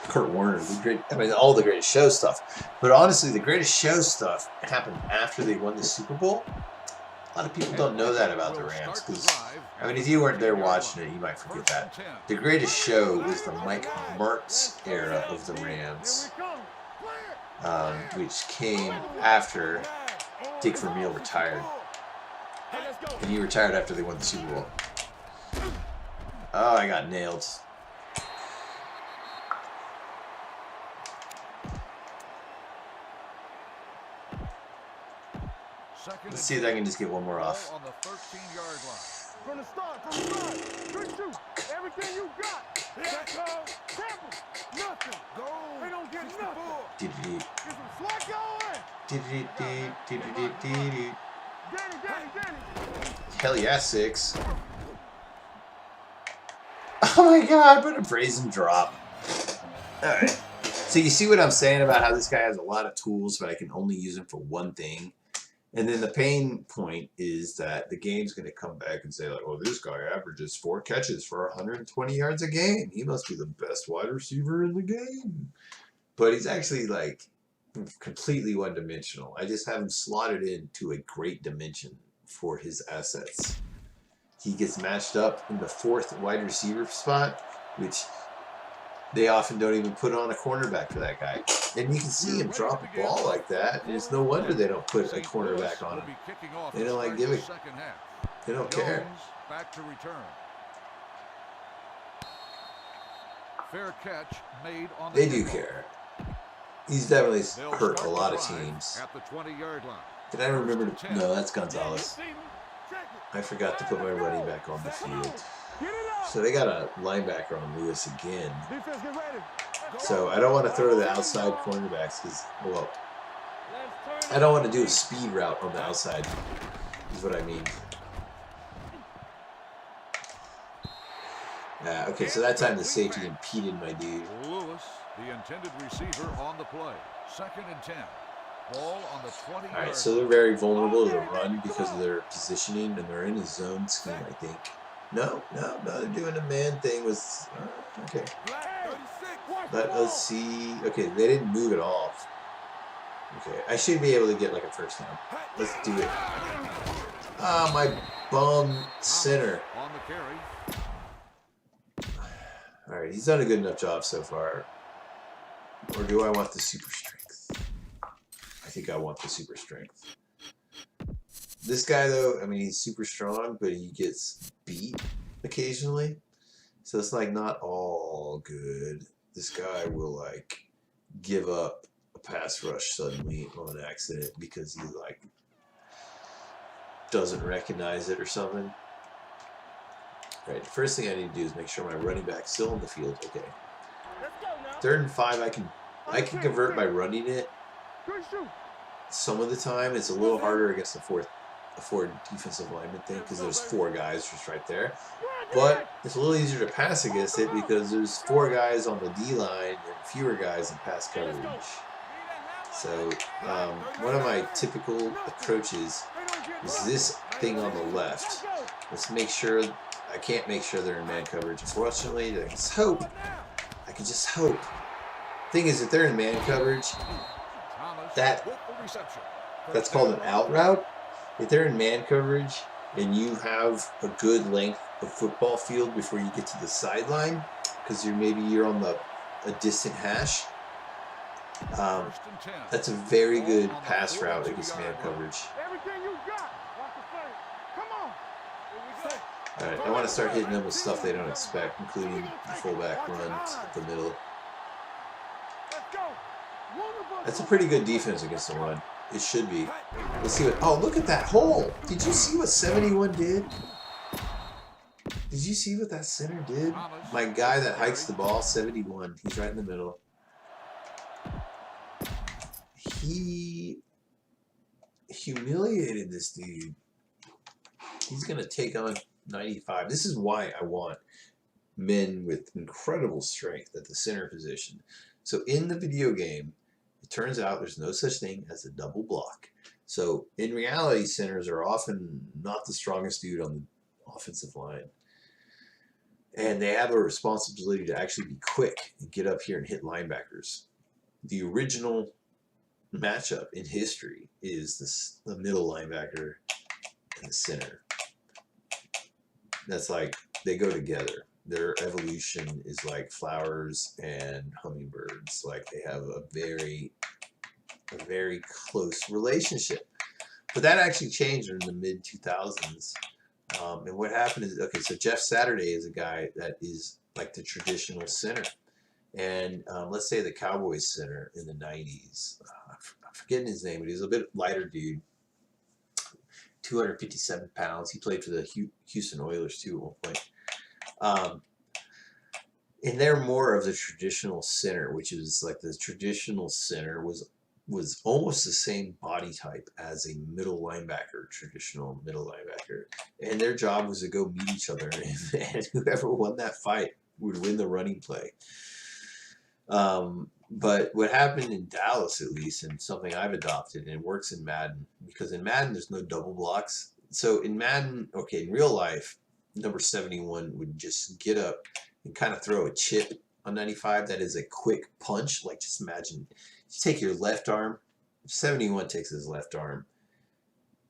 Kurt Warner, the great, I mean, all the greatest show stuff. But honestly, the greatest show stuff happened after they won the Super Bowl. A lot of people don't know that about the Rams because, I mean, if you weren't there watching it, you might forget that. The greatest show was the Mike Martz era of the Rams, which came after Dick Vermeil retired. And he retired after they won the Super Bowl. Oh, I got nailed. Let's see if I can just get one more off. On the 13-yard line. From the start. Good shoot. Everything you got. Nothing. Go. They don't get nothing. Get some slack going. Danny. Hell yeah, 6. Oh my god, what a brazen drop. Alright. So you see what I'm saying about how this guy has a lot of tools, but I can only use him for one thing. And then the pain point is that the game's going to come back and say, like, well, this guy averages 4 catches for 120 yards a game. He must be the best wide receiver in the game. But he's actually, like, completely one-dimensional. I just have him slotted into a great dimension for his assets. He gets matched up in the 4th wide receiver spot, which they often don't even put on a cornerback for that guy. And you can see him drop a ball like that, and it's no wonder they don't put a cornerback on him. They don't like giving. They don't care. Back to return. Fair catch made on the They do care. He's definitely hurt a lot of teams. At the 20-yard line. Did I remember to... No, that's Gonzalez. I forgot to put my running back on the field. So they got a linebacker on Lewis again. So I don't want to throw the outside cornerbacks because, well, I don't want to do a speed route on the outside, is what I mean. Okay, so that time the safety impeded my dude. Lewis, the intended receiver on the play. 2nd and 10. Ball on the 20. All right, so they're very vulnerable to the run because of their positioning, and they're in a zone scheme, I think. No, they're doing a man thing with... okay. Let us see... Okay, they didn't move it off. Okay, I should be able to get like a first down. Let's do it. Ah, my bum center. On the carry. Alright, he's done a good enough job so far. Or do I want the super strength? I think I want the super strength. This guy, though, I mean, he's super strong, but he gets beat occasionally. So it's like not all good. This guy will like give up a pass rush suddenly on accident because he like doesn't recognize it or something. Right, the first thing I need to do is make sure my running back's still on the field. Okay. 3rd and 5, I can convert by running it. Some of the time, it's a little harder against the four defensive lineman thing because there's 4 guys just right there. But it's a little easier to pass against it because there's 4 guys on the D line and fewer guys in pass coverage. So one of my typical approaches is this thing on the left. Let's make sure. I can't make sure they're in man coverage. Unfortunately, I just hope. I can just hope. Thing is, if they're in man coverage, that's called an out route. If they're in man coverage and you have a good length of football field before you get to the sideline, because you're on a distant hash, that's a very good pass route against man coverage. All right, I want to start hitting them with stuff they don't expect, including the fullback runs up the middle. That's a pretty good defense against the run. It should be. Let's see what. Oh, look at that hole! Did you see what 71 did? Did you see what that center did? My guy that hikes the ball, 71. He's right in the middle. He humiliated this dude. He's gonna take on 95. This is why I want men with incredible strength at the center position. So in the video game, it turns out there's no such thing as a double block. So in reality, centers are often not the strongest dude on the offensive line. And they have a responsibility to actually be quick and get up here and hit linebackers. The original matchup in history is the middle linebacker and the center. That's like, they go together. Their evolution is like flowers and hummingbirds. Like they have a very close relationship. But that actually changed in the mid 2000s. And what happened is, okay, so Jeff Saturday is a guy that is like the traditional center. And let's say the Cowboys center in the 90s. I'm forgetting his name, but he was a bit lighter dude. 257 pounds. He played for the Houston Oilers too at one point. And they're more of the traditional center, which is like the traditional center was almost the same body type as a middle linebacker, traditional middle linebacker. And their job was to go meet each other, and whoever won that fight would win the running play. But what happened in Dallas, at least, and something I've adopted, and it works in Madden, because in Madden there's no double blocks. So in Madden, okay, in real life, number 71 would just get up and kind of throw a chip on 95 that is a quick punch. Like, just imagine, you take your left arm, 71 takes his left arm,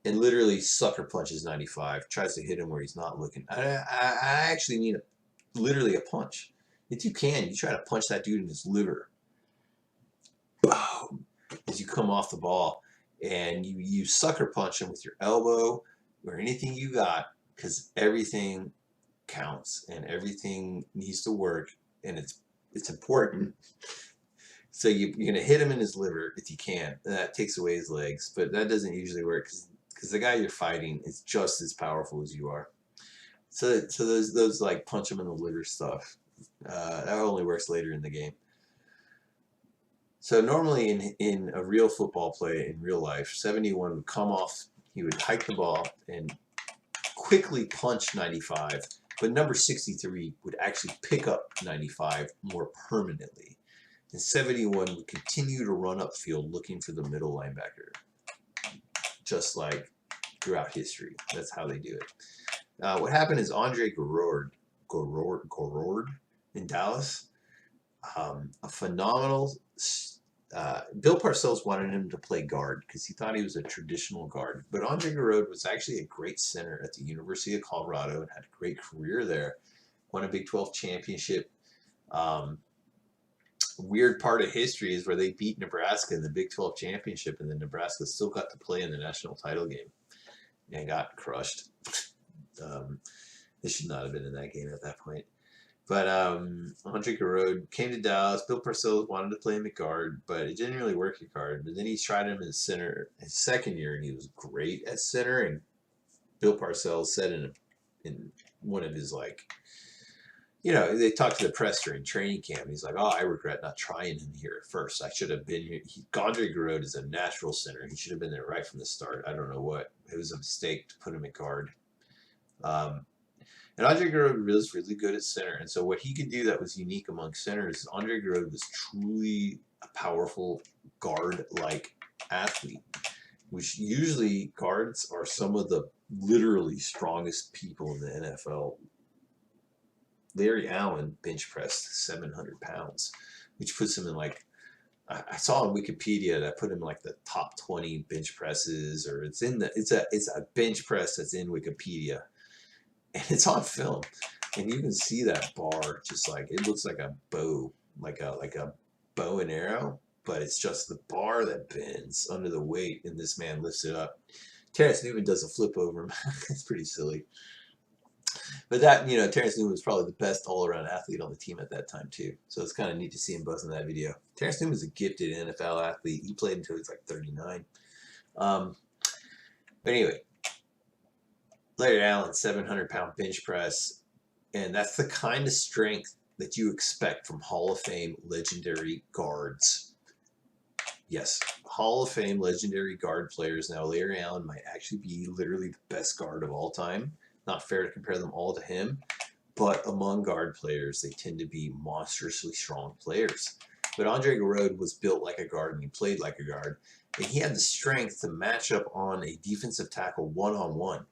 and literally sucker punches 95, tries to hit him where he's not looking. I actually mean literally a punch. If you can, you try to punch that dude in his liver. Boom! As you come off the ball, and you sucker punch him with your elbow or anything you got, because everything counts and everything needs to work, and it's important. So you're going to hit him in his liver if you can. And that takes away his legs, but that doesn't usually work because the guy you're fighting is just as powerful as you are. So those like punch him in the liver stuff, that only works later in the game. So normally in a real football play in real life, 71 would come off, he would hike the ball and quickly punch 95, but number 63 would actually pick up 95 more permanently. And 71 would continue to run upfield looking for the middle linebacker, just like throughout history. That's how they do it. What happened is Andre Gorord in Dallas, a phenomenal. Bill Parcells wanted him to play guard because he thought he was a traditional guard. But Andre Gorord was actually a great center at the University of Colorado and had a great career there. Won a Big 12 championship. Weird part of history is where they beat Nebraska in the Big 12 championship, and then Nebraska still got to play in the national title game and got crushed. They should not have been in that game at that point. But Andre Garreau came to Dallas. Bill Parcells wanted to play him at guard, but it didn't really work at guard. But then he tried him as center his second year, and he was great at center. And Bill Parcells said in one of his, like, they talked to the press during training camp. He's like, "Oh, I regret not trying him here at first. I should have been here." Andre Garreau is a natural center. He should have been there right from the start. I don't know what. It was a mistake to put him at guard. And Andre Garreau was really good at center. And so what he could do that was unique among centers is Andre Garreau was truly a powerful guard-like athlete, which usually guards are some of the literally strongest people in the NFL. Larry Allen bench pressed 700 pounds, which puts him in, like, I saw on Wikipedia that put him like the top 20 bench presses, or it's a bench press that's in Wikipedia. And it's on film, and you can see that bar just like it looks like a bow, like a bow and arrow, but it's just the bar that bends under the weight, and this man lifts it up. Terrence Newman does a flip over him. It's pretty silly, but that Terrence Newman was probably the best all-around athlete on the team at that time too. So it's kind of neat to see him both in that video. Terrence Newman is a gifted NFL athlete. He played until he was like 39. But anyway. Larry Allen, 700-pound bench press, and that's the kind of strength that you expect from Hall of Fame legendary guards. Yes, Hall of Fame legendary guard players. Now, Larry Allen might actually be literally the best guard of all time. Not fair to compare them all to him, but among guard players, they tend to be monstrously strong players. But Andre Garreau was built like a guard, and he played like a guard, and he had the strength to match up on a defensive tackle one-on-one.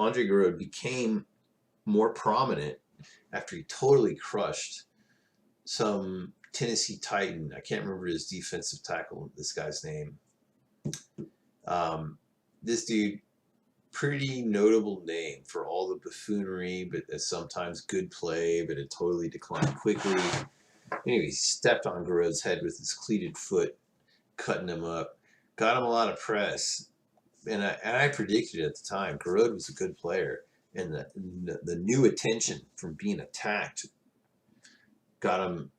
Andre Garreau became more prominent after he totally crushed some Tennessee Titan. I can't remember his defensive tackle, this guy's name. This dude, pretty notable name for all the buffoonery, but sometimes good play, but it totally declined quickly. Anyway, he stepped on Garreau's head with his cleated foot, cutting him up. Got him a lot of press. And I predicted at the time, Garreau was a good player, and the new attention from being attacked got him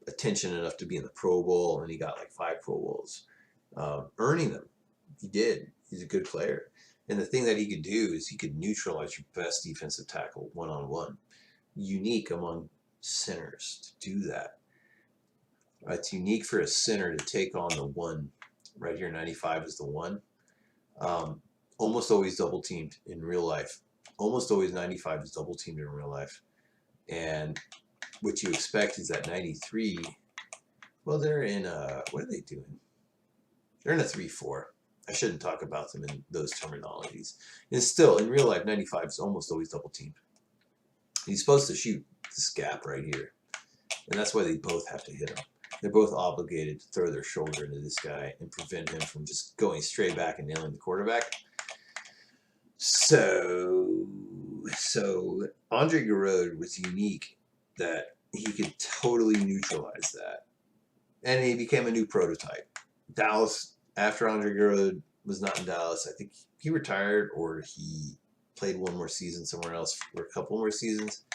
attention enough to be in the Pro Bowl, and he got like 5 Pro Bowls, earning them. He did. He's a good player, and the thing that he could do is he could neutralize your best defensive tackle one-on-one. Unique among centers to do that. It's unique for a center to take on the one. Right here, 95 is the one. Almost always double teamed in real life. Almost always 95 is double teamed in real life. And what you expect is that 93, well, they're in what are they doing? They're in a 3-4. I shouldn't talk about them in those terminologies. And still, in real life, 95 is almost always double teamed. He's supposed to shoot this gap right here. And that's why they both have to hit him. They're both obligated to throw their shoulder into this guy and prevent him from just going straight back and nailing the quarterback. So Andre Garreau was unique that he could totally neutralize that. And he became a new prototype. Dallas, after Andre Garreau was not in Dallas, I think he retired or he played one more season somewhere else for a couple more seasons.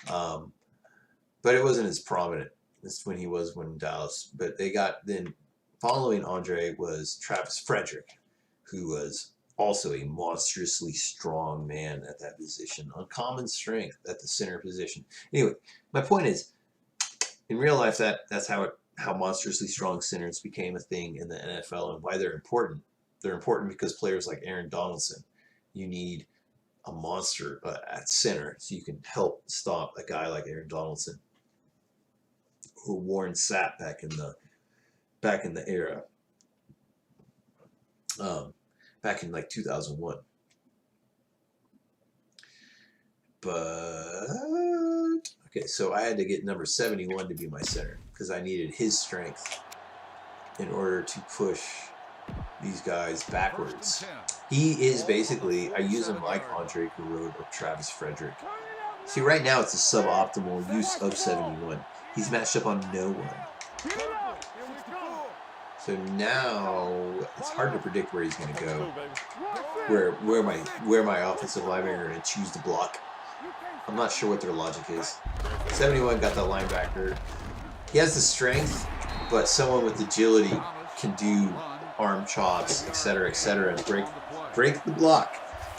But it wasn't as prominent as when he was in Dallas. But they got, then following Andre was Travis Frederick, who was also a monstrously strong man at that position. Uncommon strength at the center position. Anyway, my point is, in real life, that's how monstrously strong centers became a thing in the NFL and why they're important. They're important because players like Aaron Donaldson, you need a monster at center so you can help stop a guy like Aaron Donaldson or Warren Sapp back in the era. Back in like 2001. But okay, so I had to get number 71 to be my center because I needed his strength in order to push these guys backwards. He is basically, I use him like Andre Garreau or Travis Frederick. See, right now it's a suboptimal use of 71. He's matched up on no one. So now it's hard to predict where he's going to go, Run, where my offensive linemen are going to choose to block. I'm not sure what their logic is. 71 got the linebacker. He has the strength, but someone with agility can do arm chops, etc., and break the block.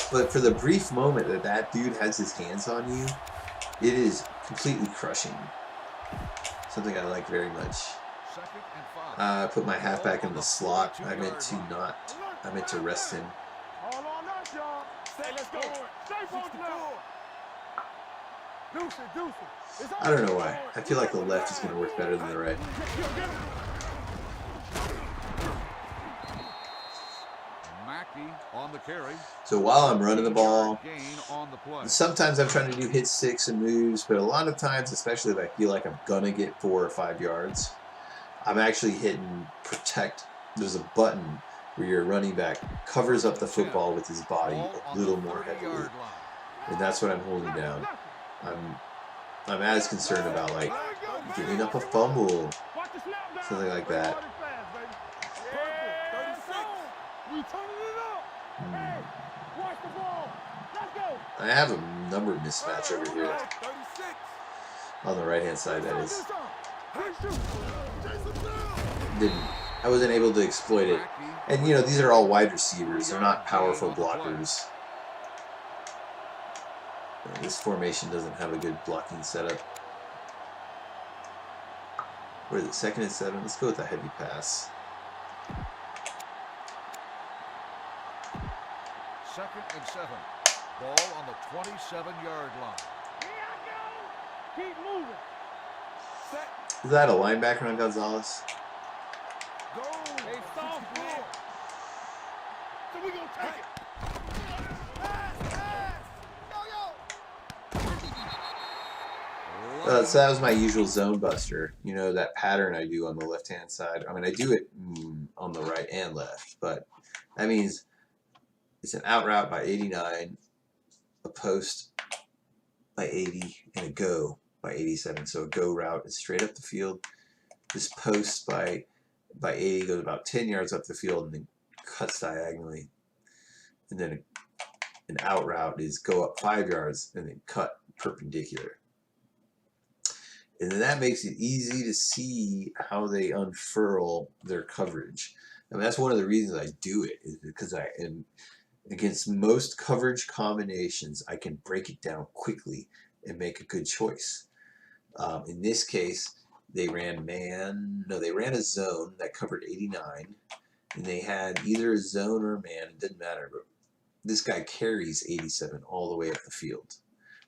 But for the brief moment that that dude has his hands on you, it is completely crushing. Something I like very much. I put my halfback in the slot. I meant to rest him. All on us, y'all. Hey, let's go. Stay focused now. Deuce it. I don't know why. I feel like the left is going to work better than the right. On the carry. So while I'm running the ball, sometimes I'm trying to do hit 6 and moves, but a lot of times, especially if I feel like I'm going to get 4 or 5 yards, I'm actually hitting protect. There's a button where your running back covers up the football with his body a little more heavily, and that's what I'm holding down. I'm as concerned about like giving up a fumble, something like that. I have a number mismatch over here on the right hand side. That is, I wasn't able to exploit it. And you know, these are all wide receivers. They're not powerful blockers. This formation doesn't have a good blocking setup. What is it? 2nd and 7. Let's go with a heavy pass. 2nd and 7. Ball on the 27-yard line. Here I go. Keep moving. Set. Is that a linebacker on Gonzalez? Go. Hey, soft clear. So we gonna take it. So that was my usual zone buster. You know, that pattern I do on the left-hand side. I mean, I do it on the right and left, but that means it's an out route by 89, a post by 80, and a go by 87. So a go route is straight up the field. This post by 80 goes about 10 yards up the field and then cuts diagonally. And then an out route is go up 5 yards and then cut perpendicular. And then that makes it easy to see how they unfurl their coverage. I mean, that's one of the reasons I do it, is because I am against most coverage combinations, I can break it down quickly and make a good choice. In this case, they ran a zone that covered 89, and they had either a zone or a man. It didn't matter, but this guy carries 87 all the way up the field.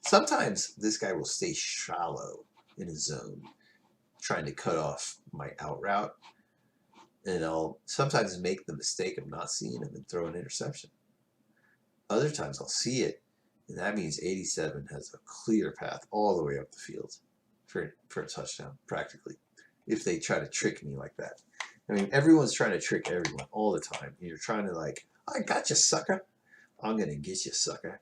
Sometimes this guy will stay shallow in a zone, trying to cut off my out route, and I'll sometimes make the mistake of not seeing him and throw an interception. Other times I'll see it, and that means 87 has a clear path all the way up the field for a touchdown, practically, if they try to trick me like that. I mean, everyone's trying to trick everyone all the time. You're trying to like, I got you, sucker. I'm gonna get you, sucker.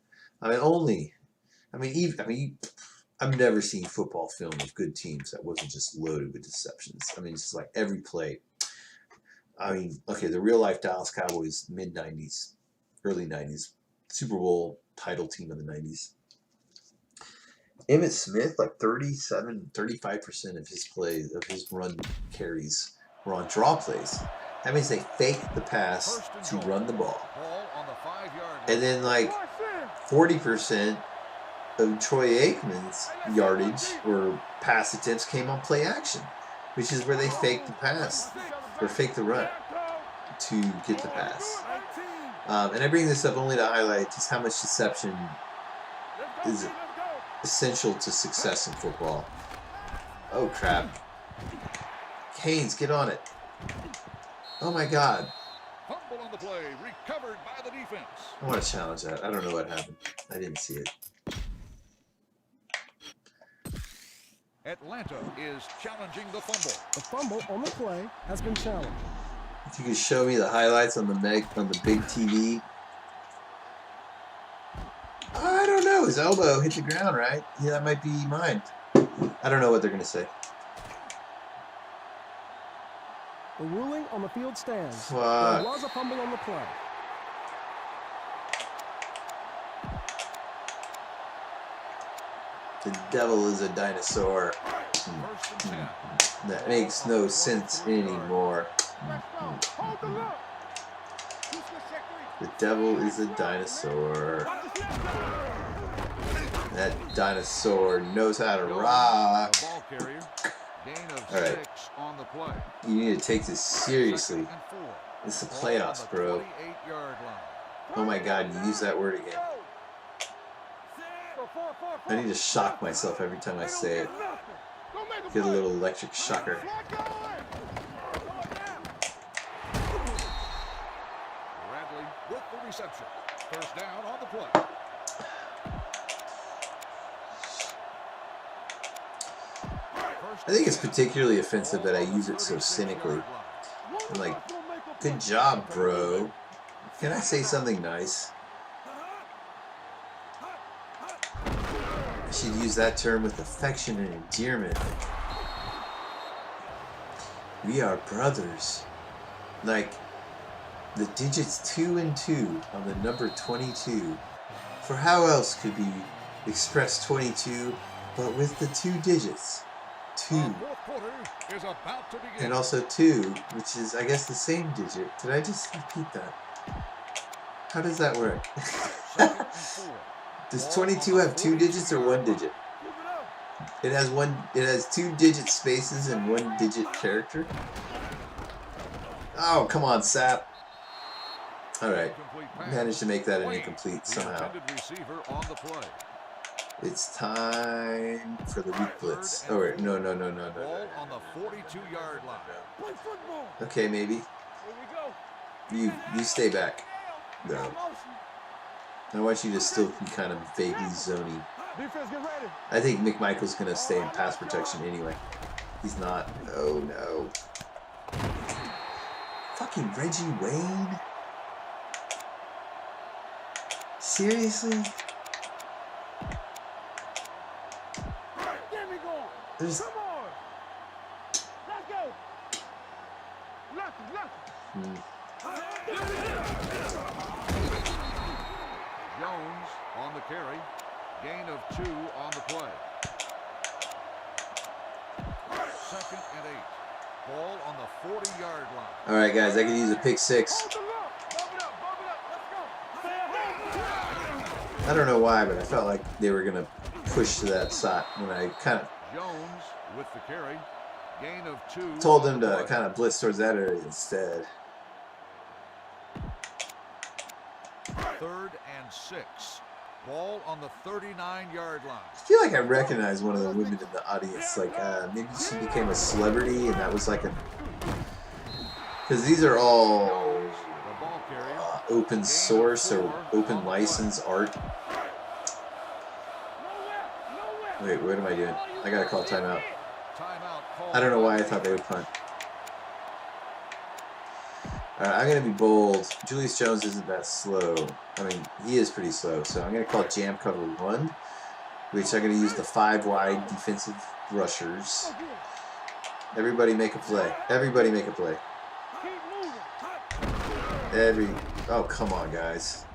I've never seen football film of good teams that wasn't just loaded with deceptions. I mean, it's just like every play. I mean, okay, the real life Dallas Cowboys, mid-90s, early 90s, Super Bowl title team of the 90s. Emmitt Smith, like 35% of his plays, of his run carries were on draw plays. That means they faked the pass to run the ball. And then like 40% of Troy Aikman's yardage or pass attempts came on play action, which is where they fake the pass or fake the run to get the pass. And I bring this up only to highlight just how much deception is essential to success in football. Oh crap. Haynes, get on it. Oh my God. Fumble on the play, recovered by the defense. I want to challenge that. I don't know what happened. I didn't see it. Atlanta is challenging the fumble. The fumble on the play has been challenged. If you could show me the highlights on the big TV. I don't know. His elbow hit the ground, right? Yeah, that might be mine. I don't know what they're going to say. The ruling on the field stands. There Fuck. was a fumble on the play. The devil is a dinosaur. That makes no sense anymore. The devil is a dinosaur. That dinosaur knows how to rock. Alright. You need to take this seriously. It's the playoffs, bro. Oh my god, you use that word again. I need to shock myself every time I say it. Get a little electric shocker. Bradley with the reception. First down on the play. I think it's particularly offensive that I use it so cynically. I'm like, good job, bro. Can I say something nice? I should use that term with affection and endearment. We are brothers. Like the digits 2 and 2 on the number 22. For how else could we express 22 but with the 2 digits? 2. And also 2, which is, I guess, the same digit. Did I just repeat that? How does that work? Does 22 have 2 digits or 1 digit? It has 2 digit spaces and 1 digit character. Oh, come on, Sap. Alright. Managed to make that an incomplete somehow. It's time for the weak blitz. Oh, wait. No. Okay, maybe. You stay back. No. I want you to still be kind of vaguely zony. I think McMichael's going to stay in pass protection anyway. He's not. Oh, no. Fucking Reggie Wayne? Seriously? There's... Jones on the carry. Gain of 2 on the play. Second and 8. Ball on the 40-yard line. All right, guys, I could use a pick 6. I don't know why, but I felt like they were going to push to that side when I kind of Jones with the carry. Gain of 2. told them to kind of blitz towards that area instead. 3rd and 6. Ball on the 39-yard line. I feel like I recognize one of the women in the audience. Like maybe she became a celebrity, and that was like a. Because these are all open source or open license art. Wait, what am I doing? I gotta call timeout. I don't know why I thought they would punt. Alright, I'm going to be bold. Julius Jones isn't that slow. I mean, he is pretty slow. So I'm going to call jam cover 1, which I'm going to use the 5 wide defensive rushers. Everybody make a play. Everybody make a play. Oh, come on, guys.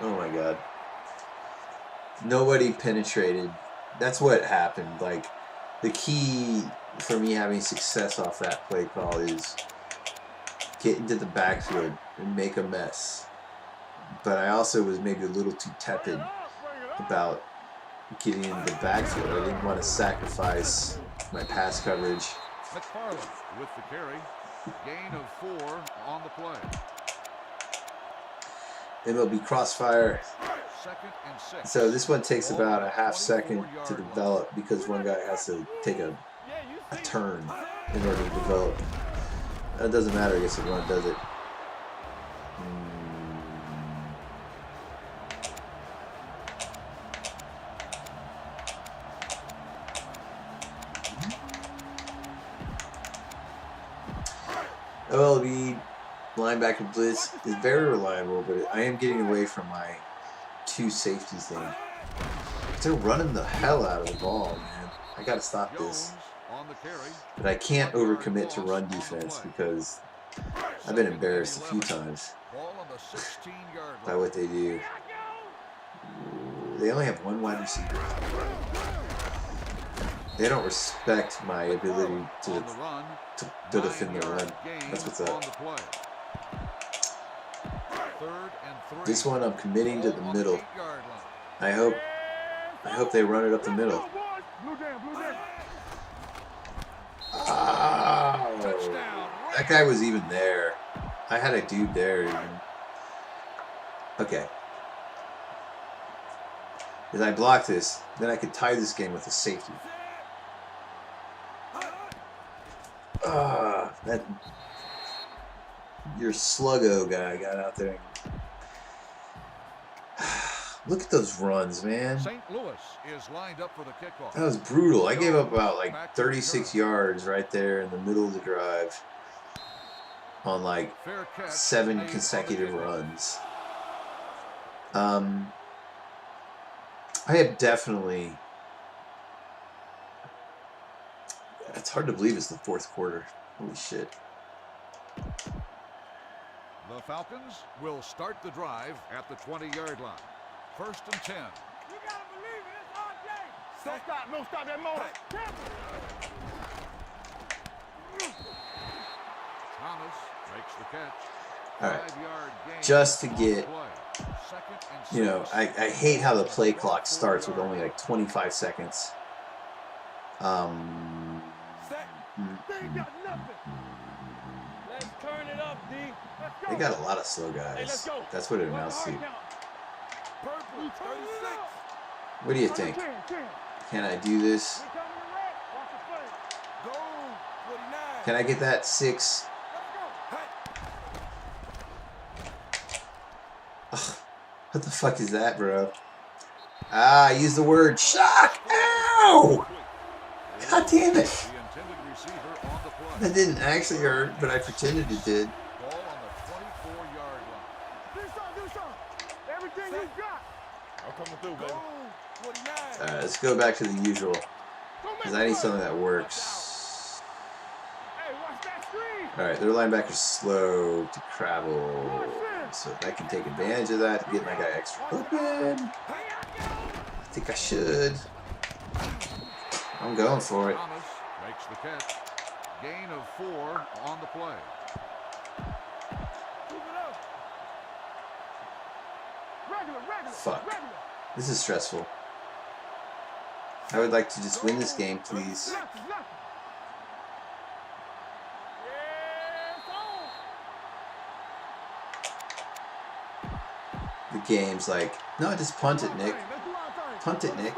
Oh, my God. Nobody penetrated. That's what happened. Like, the key for me having success off that play call is get into the backfield and make a mess. But I also was maybe a little too tepid about getting into the backfield. I didn't want to sacrifice my pass coverage. McFarland with the carry. Gain of 4 on the play. MLB Crossfire. 2nd and 6. So this one takes about a half second to develop because one guy has to take a turn in order to develop. That doesn't matter, I guess, if one does it. OLB linebacker blitz is very reliable, but I am getting away from my 2 safeties thing. They're running the hell out of the ball, man. I gotta stop this. the carry. But I can't overcommit to run defense because I've been embarrassed a few times Ball on the 16-yard by line. what they do. They only have one wide receiver. They don't respect my ability to defend the run. That's what's up. This one I'm committing to the middle. I hope they run it up the middle. Oh, that guy was even there. I had a dude there. Okay. If I block this, then I could tie this game with a safety. That your sluggo guy got out there. Look at those runs, man. St. Louis is lined up for the kickoff. That was brutal. I gave up about like 36 yards right there in the middle of the drive on like 7 consecutive runs. I have definitely. It's hard to believe it's the fourth quarter. Holy shit. The Falcons will start the drive at the 20-yard line. 1st and 10. You gotta believe it. It's our game. Stop. No, stop that motor. Thomas makes the catch. All right. 5-yard gain. Just to get, Second and you know, 6. I hate how the play clock starts with only like 25 seconds. They ain't got nothing. Let's turn it up, D. Let's go. They got a lot of slow guys. That's what it amounts to. Purple, 36. What do you think? Can I do this? Go, 49. Can I get that 6? Ugh, what the fuck is that, bro? I used the word shock. Ow! God damn it. The intended receiver on the play. That didn't actually hurt, but I pretended it did. Ball on the 24-yard line. Do something. Everything you got. I'm coming through, baby. 49. Alright, let's go back to the usual. Because I need something that works. Hey, watch that screen. Alright, their linebacker's slow to travel. So if I can take advantage of that to get my guy extra open, I think I should. I'm going for it. Thomas makes the catch. Gain of 4 on the play. Fuck. This is stressful. I would like to just win this game, please. The game's like, no, just punt it, Nick. Punt it, Nick.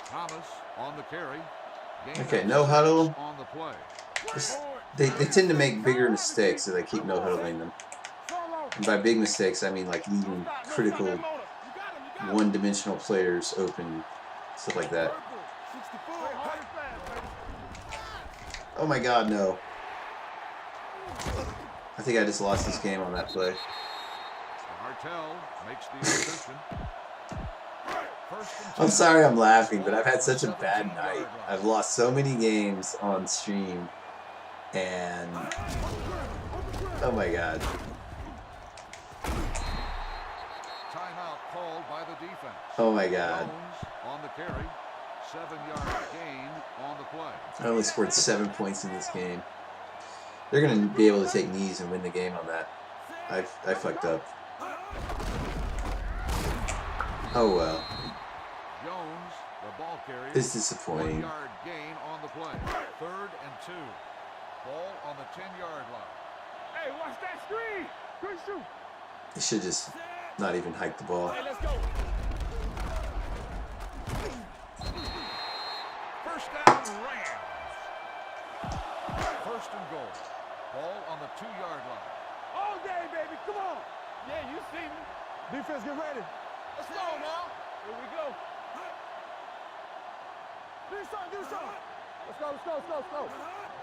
Thomas on the carry. Okay, no huddle. On the play. They tend to make bigger mistakes, so they keep no huddling them. And by big mistakes, I mean like leaving critical one-dimensional players open, stuff like that. Oh my god, no. I think I just lost this game on that play. Martell makes the interception. I'm sorry I'm laughing, but I've had such a bad night. I've lost so many games on stream, and oh my god. Timeout called by the defense. Oh my god. On the carry. 7-yard gain on the play. I only scored 7 points in this game. They're going to be able to take knees and win the game on that. I fucked up. Oh well. Jones, the ball carrier. It's disappointing. 1-yard gain on the play. 3rd and 2. Ball on the 10-yard line. Hey, watch that screen. Good shoot. They should just not even hike the ball. Hey, let's go. First down, Rams. 1st and goal. Ball on the 2-yard line. All day, baby. Come on. Yeah, you see me. Defense, get ready. Let's go now. Here we go. Do something. Let's go, let's go, let's go, let's go.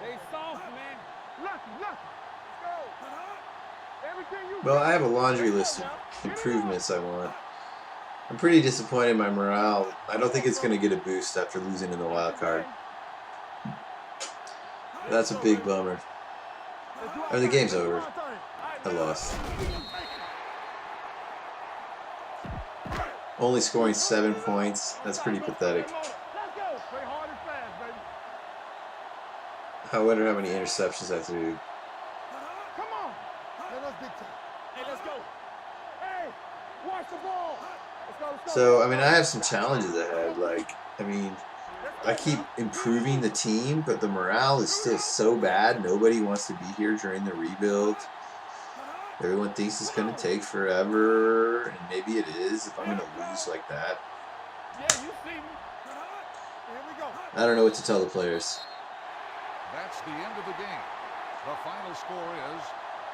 They soft, man. Lucky. Let's go. Everything you Well, I have a laundry list of improvements I want. I'm pretty disappointed in my morale. I don't think it's going to get a boost after losing in the wild card. That's a big bummer. I mean, the game's over. I lost. Only scoring 7 points. That's pretty pathetic. I wonder how many interceptions I threw. Come on. Hey, let's go. Hey, watch the ball. So, I mean, I have some challenges ahead. Like, I mean, I keep improving the team, but the morale is still so bad. Nobody wants to be here during the rebuild. Everyone thinks it's going to take forever, and maybe it is if I'm going to lose like that. I don't know what to tell the players. That's the end of the game. The final score is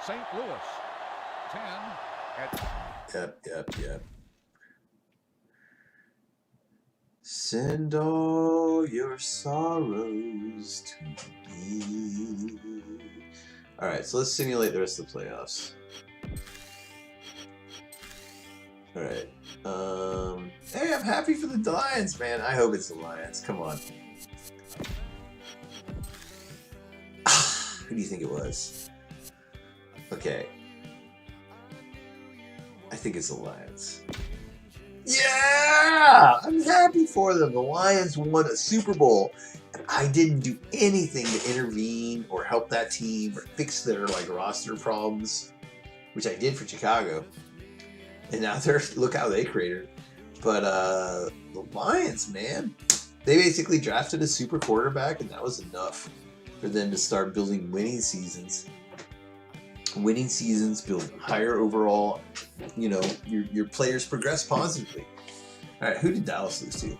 St. Louis 10 at... Yep. Send all your sorrows to me. Alright, so let's simulate the rest of the playoffs. Alright. Hey, I'm happy for the Lions, man. I hope it's the Lions. Come on. Who do you think it was? Okay. I think it's the Lions. Yeah! I'm happy for them. The Lions won a Super Bowl, and I didn't do anything to intervene or help that team or fix their roster problems, which I did for Chicago. And now look how they cratered. But the Lions, man, they basically drafted a super quarterback, and that was enough for them to start building winning seasons. Winning seasons build higher overall. You know, your players progress positively. All right, who did Dallas lose to?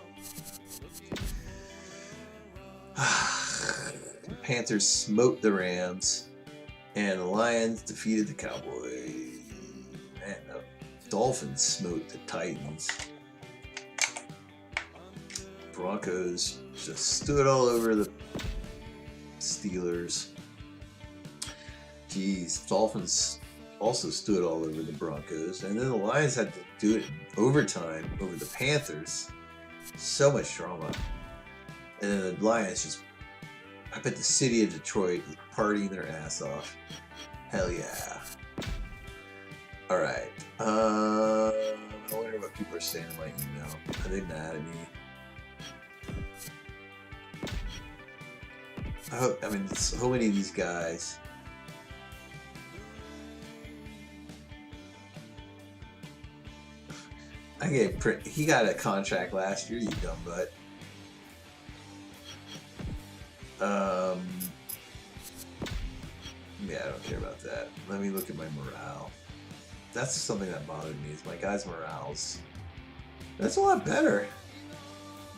The Panthers smote the Rams, and the Lions defeated the Cowboys. Man, the Dolphins smote the Titans. Broncos just stood all over the Steelers. Jeez, Dolphins also stood all over the Broncos. And then the Lions had to do it in overtime over the Panthers. So much drama. And then the Lions just, I bet the city of Detroit was partying their ass off. Hell yeah. Alright. I wonder what people are saying in my email. Are they mad at me? I mean, so many of these guys. He got a contract last year, you dumb butt. Yeah, I don't care about that. Let me look at my morale. That's something that bothered me, is my guys' morales. That's a lot better.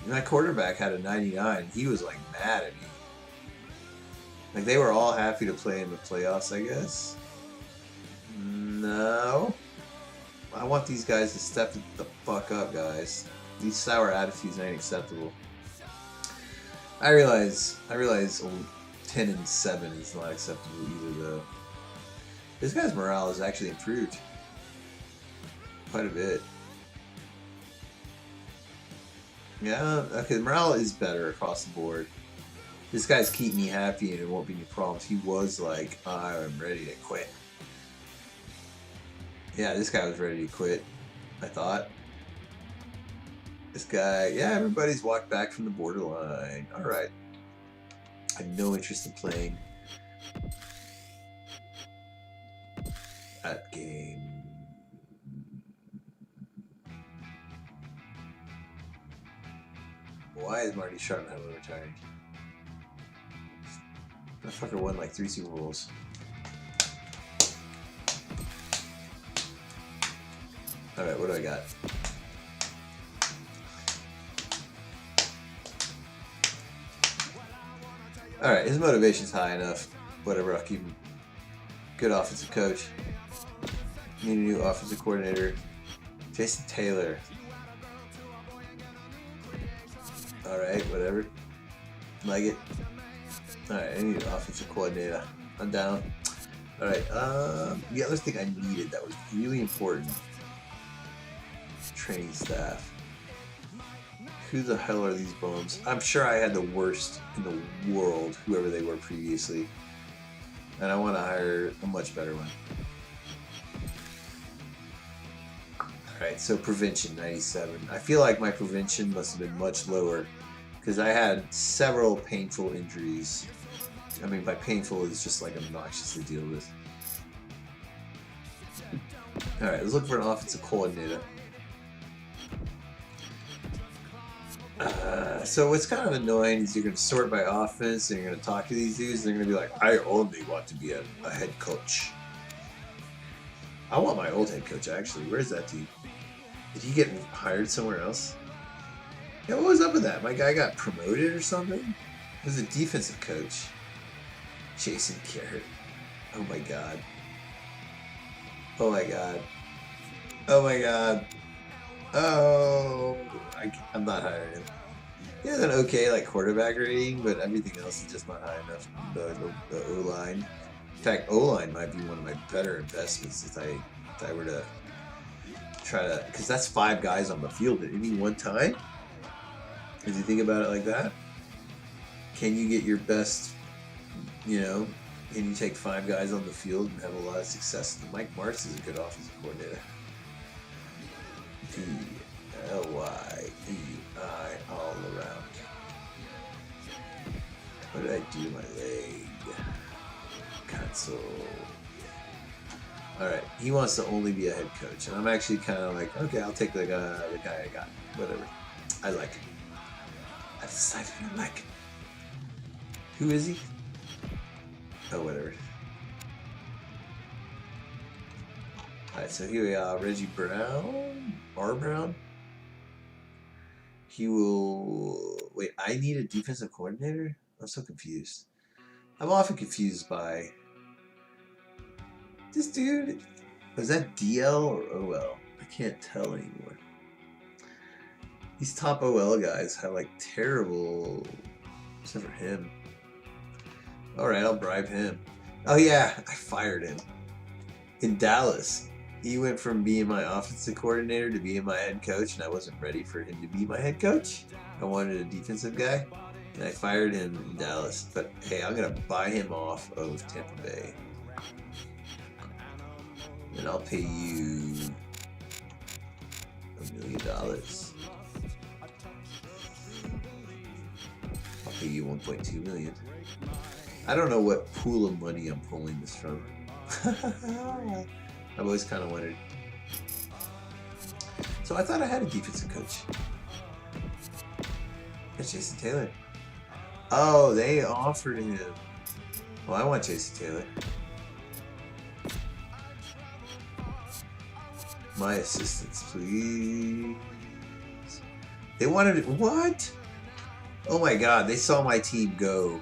My quarterback had a 99. He was mad at me. They were all happy to play in the playoffs, I guess. No. I want these guys to step the fuck up, guys. These sour attitudes ain't acceptable. I realize 10-7 is not acceptable either, though. This guy's morale has actually improved quite a bit. Yeah, okay, morale is better across the board. This guy's keep me happy and it won't be any problems. He was like, I'm ready to quit. Yeah, this guy was ready to quit, I thought. This guy, yeah, everybody's walked back from the borderline. Alright. I have no interest in playing that game. Why is Marty Sharpenheimer retiring? That fucker won 3 Super Bowls. Alright, what do I got? Alright, his motivation's high enough. Whatever, I'll keep him. Good offensive coach. Need a new offensive coordinator. Jason Taylor. Alright, whatever. Like it. Alright, I need an offensive coordinator. I'm down. Alright, the other thing I needed that was really important. Training staff. Who the hell are these bums? I'm sure I had the worst in the world, whoever they were previously. And I want to hire a much better one. Alright, so prevention, 97. I feel like my prevention must have been much lower because I had several painful injuries. I mean, by painful, it's just like obnoxious to deal with. Alright, let's look for an offensive coordinator. So what's kind of annoying is you're going to sort by offense and you're going to talk to these dudes and they're going to be like, I only want to be a head coach. I want my old head coach, actually. Where's that dude? Did he get hired somewhere else? Yeah, what was up with that? My guy got promoted or something? He was a defensive coach. Jason Garrett. Oh my god. Oh my god. Oh my god. Oh, I'm not hiring him. He has an okay like quarterback rating, but everything else is just not high enough. The O-line. In fact, O-line might be one of my better investments if I were to try to, because that's 5 guys on the field at any one time. If you think about it like that, can you get your best, you know, can you take 5 guys on the field and have a lot of success? Mike Martz is a good offensive coordinator. D-L-Y-E-I all around. What did I do to my leg? Cancel. Alright, he wants to only be a head coach. And I'm actually kind of like, okay, I'll take the guy I got. Whatever. I like him. I decided I like him. Who is he? Oh, whatever. Alright, so here we are. Reggie Brown? R. Brown? He will... Wait, I need a defensive coordinator? I'm so confused. I'm often confused by... This dude... Was that DL or OL? I can't tell anymore. These top OL guys have like terrible... Except for him. Alright, I'll bribe him. Oh yeah, I fired him. In Dallas. He went from being my offensive coordinator to being my head coach, and I wasn't ready for him to be my head coach. I wanted a defensive guy, and I fired him in Dallas. But hey, I'm going to buy him off of Tampa Bay. And I'll pay you $1 million. I'll pay you $1.2 million. I don't know what pool of money I'm pulling this from. I've always kind of wondered. So I thought I had a defensive coach. It's Jason Taylor. Oh, they offered him. Well, I want Jason Taylor. My assistants, please. They wanted it. What? Oh my god, they saw my team go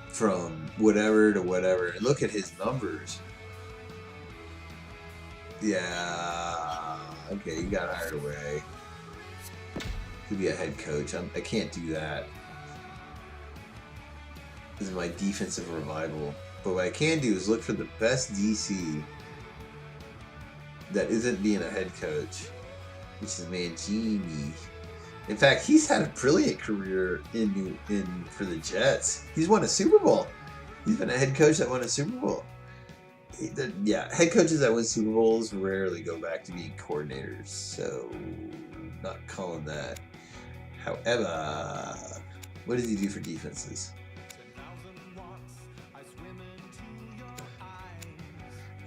from whatever to whatever. And look at his numbers. Yeah, okay, you got hired away. To be a head coach. I can't do that. This is my defensive revival. But what I can do is look for the best DC that isn't being a head coach, which is Mangini. In fact, he's had a brilliant career for the Jets. He's won a Super Bowl. He's been a head coach that won a Super Bowl. Yeah, head coaches that win Super Bowls rarely go back to being coordinators, so not calling that. However, what does he do for defenses?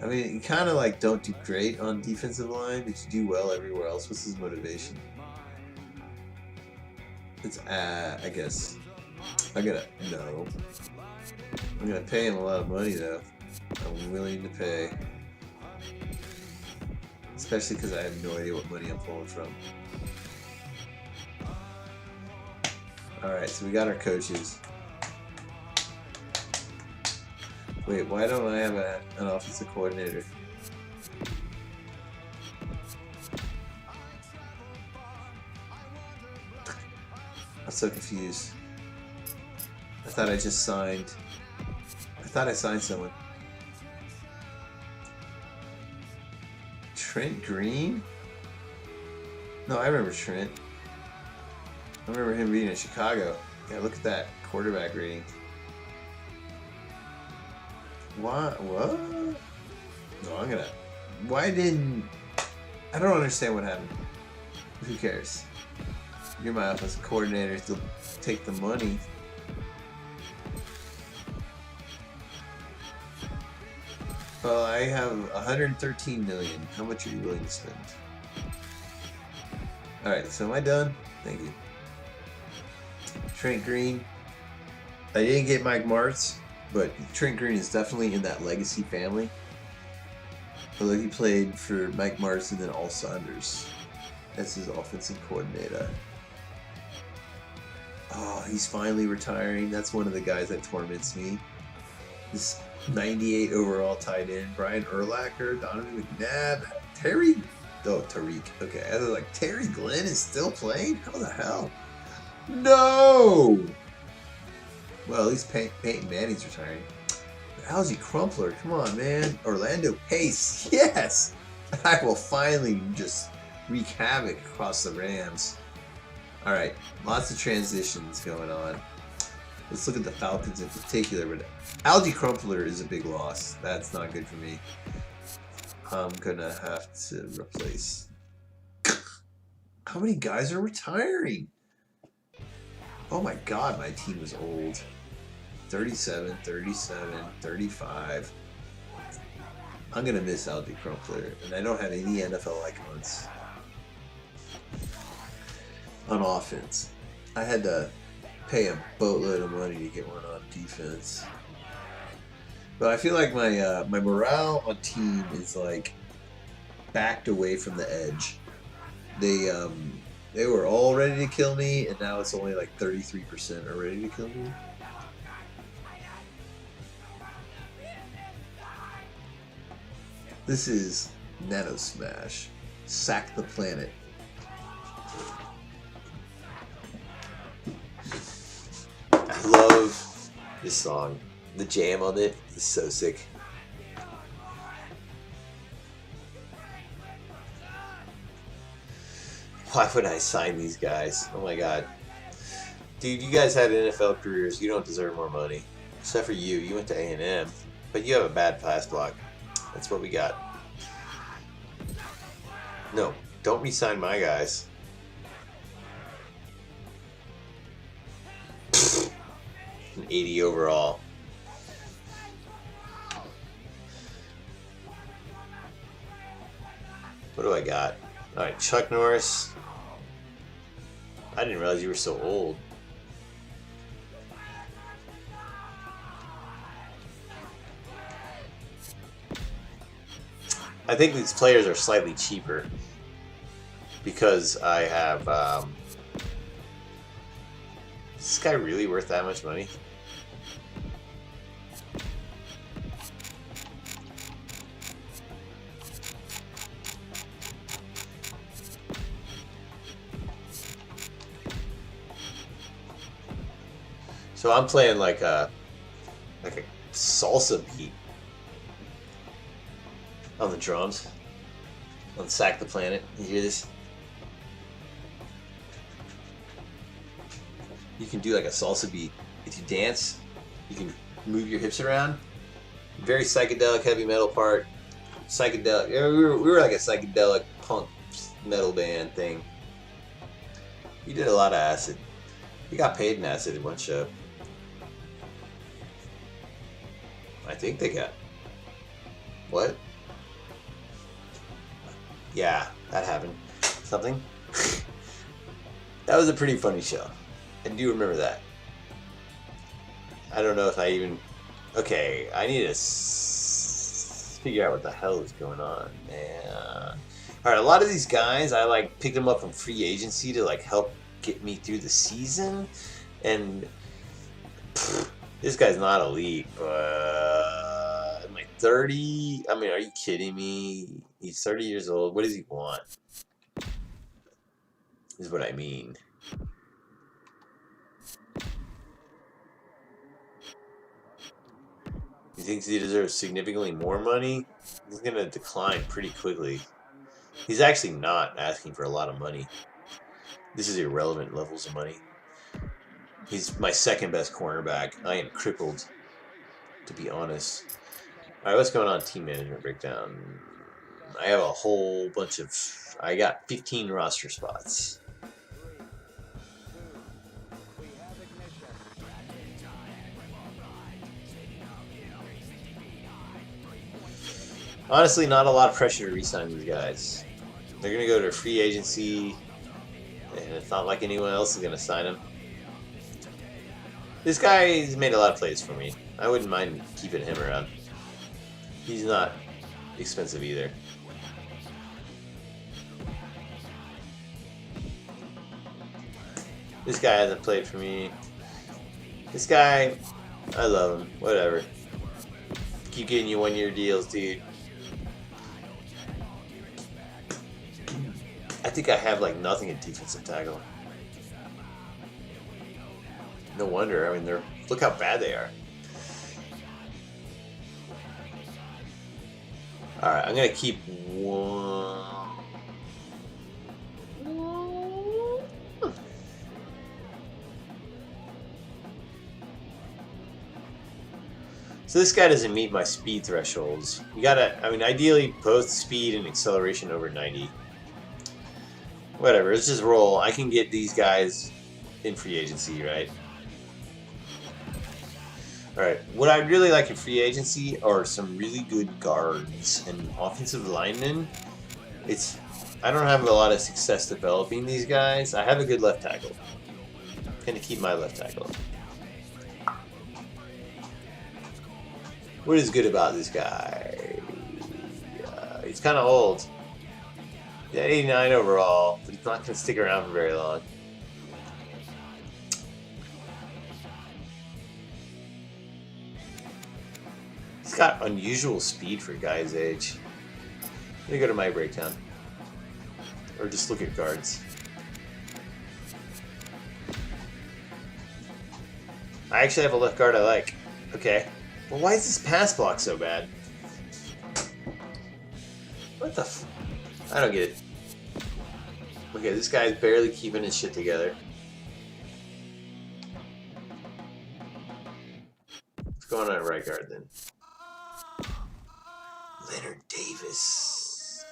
I mean, you kind of like don't do great on defensive line, but you do well everywhere else. What's his motivation? It's I guess I'm gonna pay him a lot of money though. I'm willing to pay, especially because I have no idea what money I'm pulling from. Alright, so we got our coaches. Wait, why don't I have an offensive coordinator? I'm so confused. thought I just signed. I thought I signed someone. Trent Green? No, I remember Trent. I remember him being in Chicago. Yeah, look at that quarterback rating. What? No, I'm gonna. Why didn't? I don't understand what happened. Who cares? You're my offensive coordinator. To take the money. Well, I have 113 million. How much are you willing to spend? All right. So am I done? Thank you. Trent Green. I didn't get Mike Martz, but Trent Green is definitely in that legacy family. Although he played for Mike Martz and then Al Saunders as his offensive coordinator. Oh, he's finally retiring. That's one of the guys that torments me. This 98 overall tight end, Brian Urlacher, Donovan McNabb, Tariq. Okay, I was like, Terry Glenn is still playing? How the hell? No! Well, at least Peyton Manning's retiring. Algie Crumpler, come on, man. Orlando Pace, yes! I will finally just wreak havoc across the Rams. Alright, lots of transitions going on. Let's look at the Falcons in particular. But Algie Crumpler is a big loss. That's not good for me. I'm gonna have to replace. How many guys are retiring? Oh my god, my team was old. 37, 37, 35. I'm gonna miss Algie Crumpler, and I don't have any NFL icons on offense. I had to pay a boatload of money to get one on defense. But I feel like my my morale on team is like backed away from the edge. They were all ready to kill me, and now it's only like 33% are ready to kill me. This is Nano Smash. Sack the planet. I love this song. The jam on it is so sick. Why would I sign these guys? Oh my god. Dude, you guys had NFL careers. You don't deserve more money. Except for you. You went to A&M. But you have a bad pass block. That's what we got. No, don't re-sign my guys. An 80 overall. What do I got? Alright, Chuck Norris. I didn't realize you were so old. I think these players are slightly cheaper because I have. Is this guy really worth that much money? So I'm playing like a salsa beat on the drums on Sack the Planet. You hear this? You can do like a salsa beat. If you dance, you can move your hips around. Very psychedelic heavy metal part. Psychedelic. We were like a psychedelic punk metal band thing. We did a lot of acid. We got paid in acid in one show. I think they got. What? Yeah, that happened. Something. That was a pretty funny show. I do remember that. I don't know if I even... Okay, I need to figure out what the hell is going on, man. Alright, a lot of these guys, I like picked them up from free agency to like help get me through the season. And this guy's not elite, but I'm like 30. I mean, are you kidding me? He's 30 years old. What does he want? Is what I mean. He thinks he deserves significantly more money. He's going to decline pretty quickly. He's actually not asking for a lot of money. This is irrelevant levels of money. He's my second best cornerback. I am crippled, to be honest. All right, what's going on? Team management breakdown. I have a whole bunch of... I got 15 roster spots. Honestly, not a lot of pressure to re-sign these guys. They're going to go to free agency, and it's not like anyone else is going to sign them. This guy's made a lot of plays for me. I wouldn't mind keeping him around. He's not expensive either. This guy hasn't played for me. This guy, I love him. Whatever. Keep getting you one-year deals, dude. I think I have like nothing in defensive tackle. No wonder. I mean, they're look how bad they are. All right, I'm gonna keep one. So this guy doesn't meet my speed thresholds. You gotta, I mean, ideally both speed and acceleration over 90. Whatever, let's just roll. I can get these guys in free agency, right? Alright, what I'd really like in free agency are some really good guards and offensive linemen. I don't have a lot of success developing these guys. I have a good left tackle. I'm gonna keep my left tackle. What is good about this guy? He's kind of old. Yeah, 89 overall, but he's not going to stick around for very long. He's got unusual speed for a guy's age. Let me go to my breakdown. Or just look at guards. I actually have a left guard I like. Okay. Well, why is this pass block so bad? What the f... I don't get it. Okay, this guy's barely keeping his shit together. What's going on at right guard then? Leonard Davis.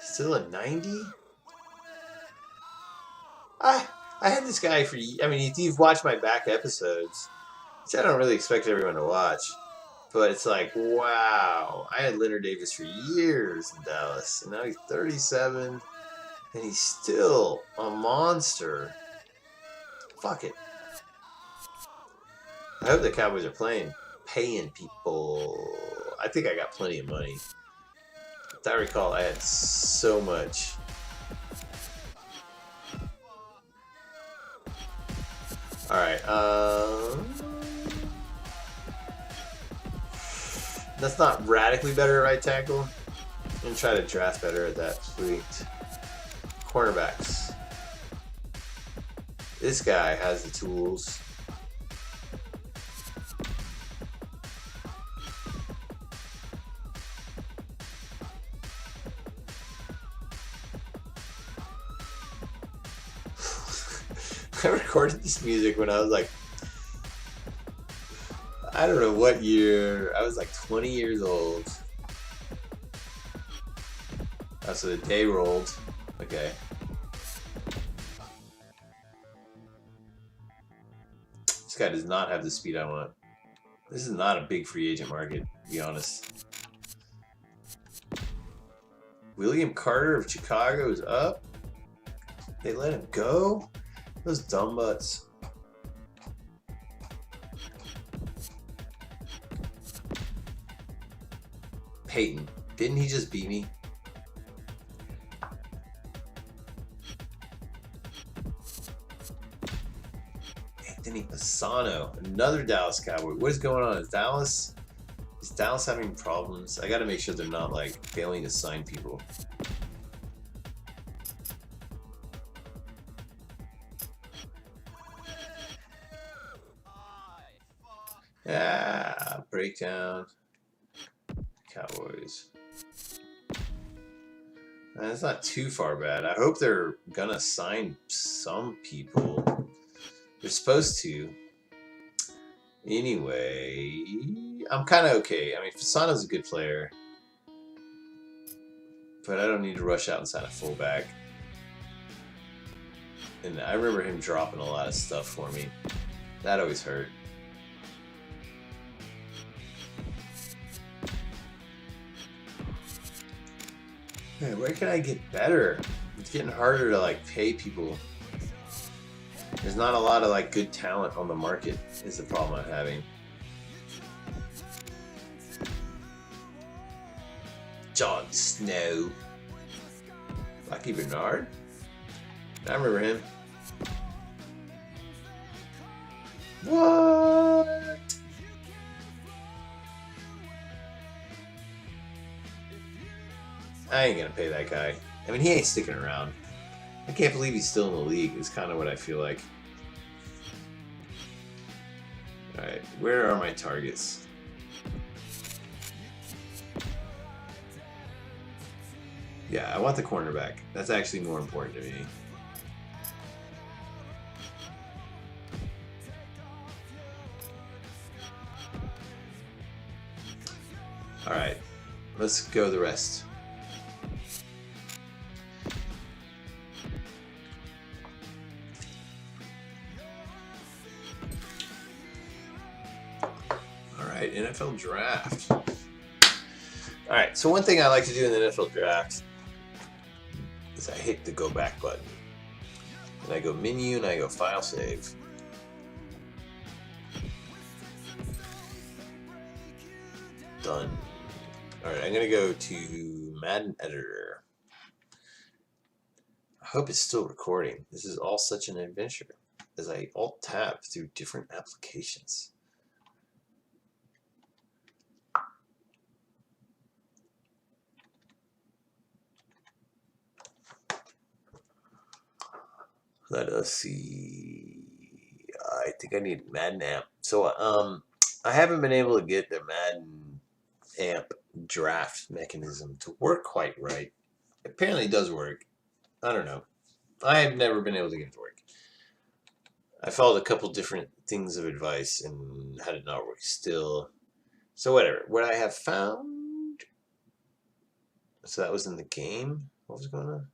Still a 90? I had this guy for... I mean, if you've watched my back episodes, which I don't really expect everyone to watch. But it's like, wow, I had Leonard Davis for years in Dallas, and now he's 37, and he's still a monster. Fuck it. I hope the Cowboys are paying people. I think I got plenty of money. If I recall, I had so much. Alright, that's not radically better at right tackle. I'm going to try to draft better at that. Sweet. Cornerbacks. This guy has the tools. I recorded this music when I was like, I don't know what year. I was like 20 years old. Oh, so the day rolled. Okay. This guy does not have the speed I want. This is not a big free agent market, to be honest. William Carter of Chicago is up. They let him go? Those dumb butts. Peyton. Didn't he just beat me? Anthony Pisano. Another Dallas Cowboy. What is going on? Is Dallas having problems? I gotta make sure they're not like failing to sign people. Ah, breakdown. Cowboys. It's not too far bad. I hope they're gonna sign some people. They're supposed to. Anyway, I'm kind of okay. I mean, Fasano's a good player, but I don't need to rush out and sign a fullback. And I remember him dropping a lot of stuff for me. That always hurt. Man, where can I get better? It's getting harder to like pay people. There's not a lot of like good talent on the market is the problem I'm having. Jon Snow. Lucky Bernard? I remember him. What? I ain't gonna pay that guy. I mean, he ain't sticking around. I can't believe he's still in the league, is kind of what I feel like. Alright, where are my targets? Yeah, I want the cornerback. That's actually more important to me. Alright, let's go the rest. Alright, NFL draft. Alright, so one thing I like to do in the NFL draft is I hit the go back button. And I go menu and I go file save. Done. Alright, I'm gonna go to Madden editor. I hope it's still recording. This is all such an adventure as I alt tab through different applications. Let us see. I think I need Madden amp. So I haven't been able to get the Madden amp draft mechanism to work quite right. Apparently it does work. I don't know. I have never been able to get it to work. I followed a couple different things of advice and had it not work still. So whatever. What I have found. So that was in the game. What was going on?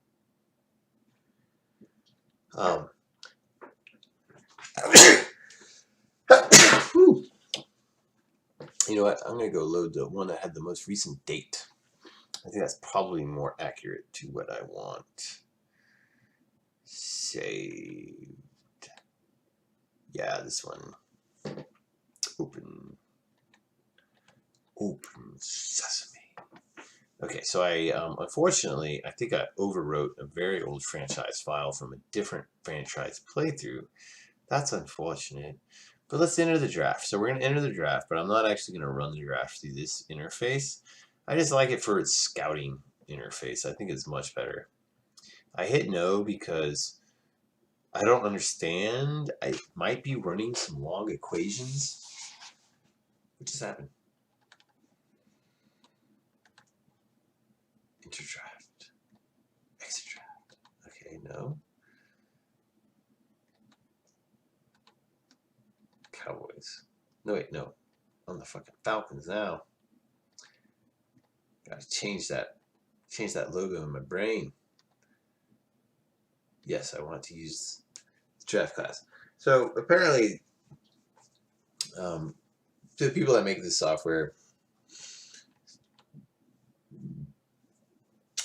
You know what? I'm going to go load the one that had the most recent date. I think that's probably more accurate to what I want. Saved. Yeah, this one. Open sesame. Okay, so I unfortunately, I think I overwrote a very old franchise file from a different franchise playthrough. That's unfortunate. But let's enter the draft. So we're going to enter the draft, but I'm not actually going to run the draft through this interface. I just like it for its scouting interface. I think it's much better. I hit no because I don't understand. I might be running some long equations. What just happened? Enter draft. Exit draft. Okay, no. Cowboys. No, wait, no. On the fucking Falcons now. Gotta change that logo in my brain. Yes, I want to use the draft class. So apparently, the people that make this software,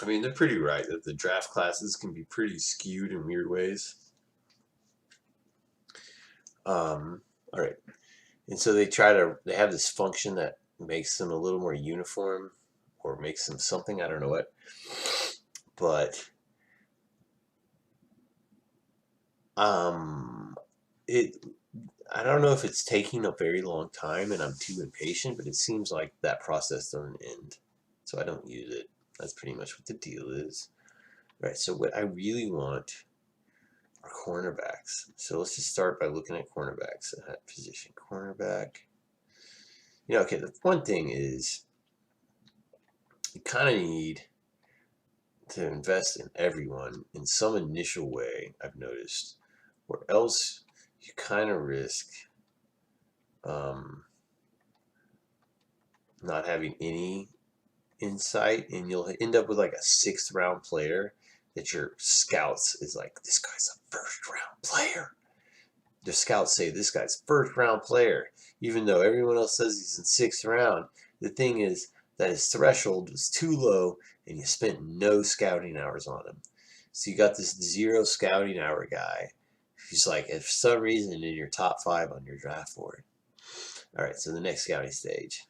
I mean, they're pretty right that the draft classes can be pretty skewed in weird ways. All right. And so they have this function that makes them a little more uniform or makes them something, I don't know what. But I don't know if it's taking a very long time and I'm too impatient, but it seems like that process doesn't end. So I don't use it. That's pretty much what the deal is. All right, so what I really want are cornerbacks. So let's just start by looking at cornerbacks at that position. Cornerback. You know, okay, the one thing is you kind of need to invest in everyone in some initial way, I've noticed, or else you kind of risk not having any insight, and you'll end up with like a 6th round player that your scouts is like, this guy's a 1st round player. The scouts say this guy's 1st round player, even though everyone else says he's in 6th round. The thing is that his threshold was too low, and you spent no scouting hours on him. So you got this 0 scouting hour guy who's like, if for some reason, in your top 5 on your draft board. All right, so the next scouting stage.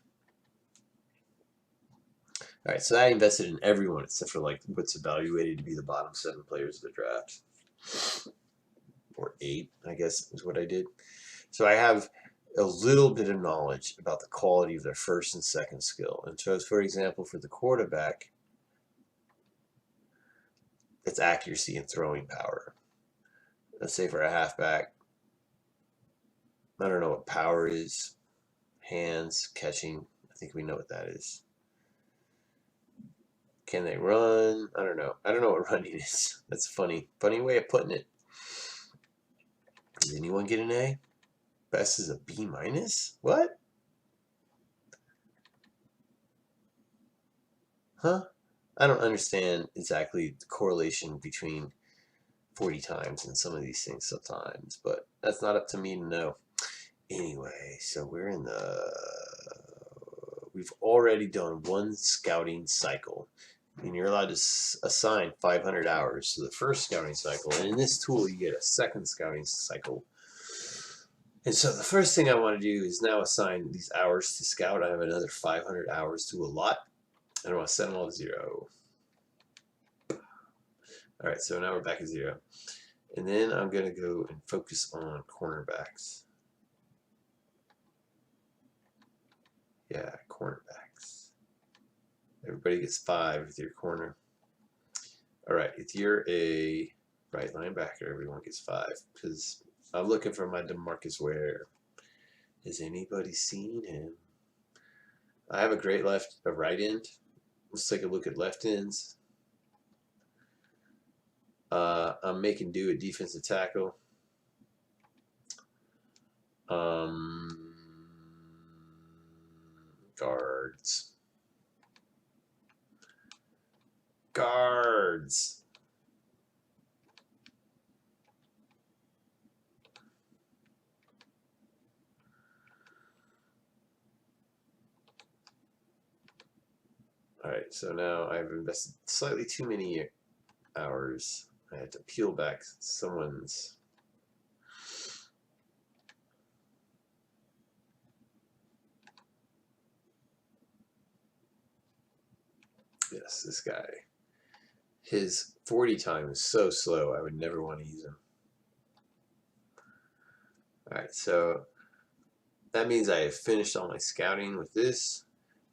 All right, so I invested in everyone except for like what's evaluated to be the bottom 7 players of the draft. Or 8, I guess, is what I did. So I have a little bit of knowledge about the quality of their 1st and 2nd skill. And so, for example, for the quarterback, it's accuracy and throwing power. Let's say for a halfback, I don't know what power is. Hands, catching, I think we know what that is. Can they run? I don't know. I don't know what running is. That's a funny way of putting it. Does anyone get an A? Best is a B minus? What? Huh? I don't understand exactly the correlation between 40 times and some of these things sometimes, but that's not up to me to know. Anyway, so we're in we've already done 1 scouting cycle, and you're allowed to assign 500 hours to the 1st scouting cycle, and in this tool you get a 2nd scouting cycle. And so the first thing I want to do is now assign these hours to scout. I have another 500 hours to allot, and I want to set them all to 0. All right, so now we're back at 0. And then I'm going to go and focus on cornerbacks. Yeah, cornerbacks. Everybody gets 5 with your corner. All right, if you're a right linebacker, everyone gets 5, because I'm looking for my DeMarcus Ware. Has anybody seen him? I have a great right end. Let's take a look at left ends. I'm making do at defensive tackle. Guards. All right, so now I've invested slightly too many hours. I had to peel back someone's. Yes, this guy. His 40 time is so slow, I would never want to use him. Alright, so that means I have finished all my scouting with this,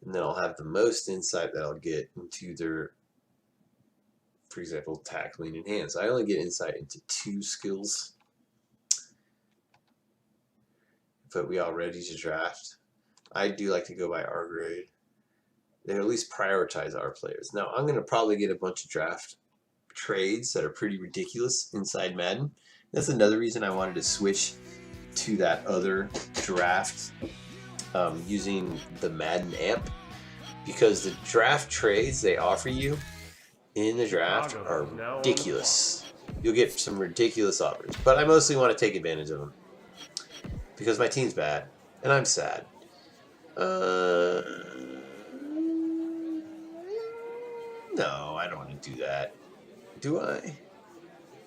and then I'll have the most insight that I'll get into their, for example, tackling and hands. I only get insight into 2 skills, but we all ready to draft. I do like to go by our grade. They at least prioritize our players. Now, I'm going to probably get a bunch of draft trades that are pretty ridiculous inside Madden. That's another reason I wanted to switch to that other draft using the Madden amp, because the draft trades they offer you in the draft are ridiculous. You'll get some ridiculous offers, but I mostly want to take advantage of them because my team's bad and I'm sad. No, I don't want to do that. Do I?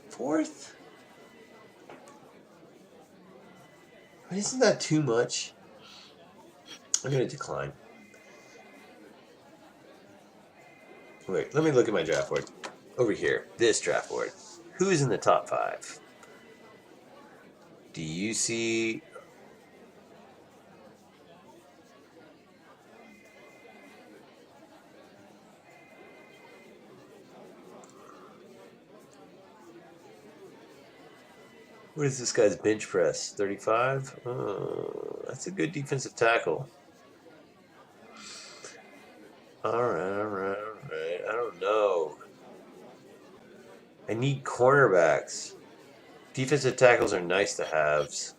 4th? I mean, isn't that too much? I'm going to decline. Wait, let me look at my draft board. Over here, this draft board. Who's in the top 5? Do you see... What is this guy's bench press? 35? That's a good defensive tackle. Alright. I don't know. I need cornerbacks. Defensive tackles are nice to haves.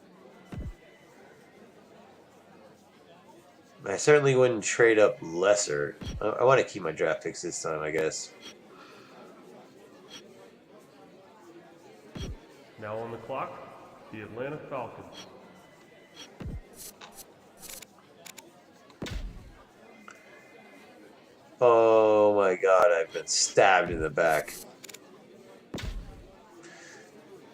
I certainly wouldn't trade up lesser. I want to keep my draft picks this time, I guess. Now on the clock, the Atlanta Falcons. Oh my god, I've been stabbed in the back.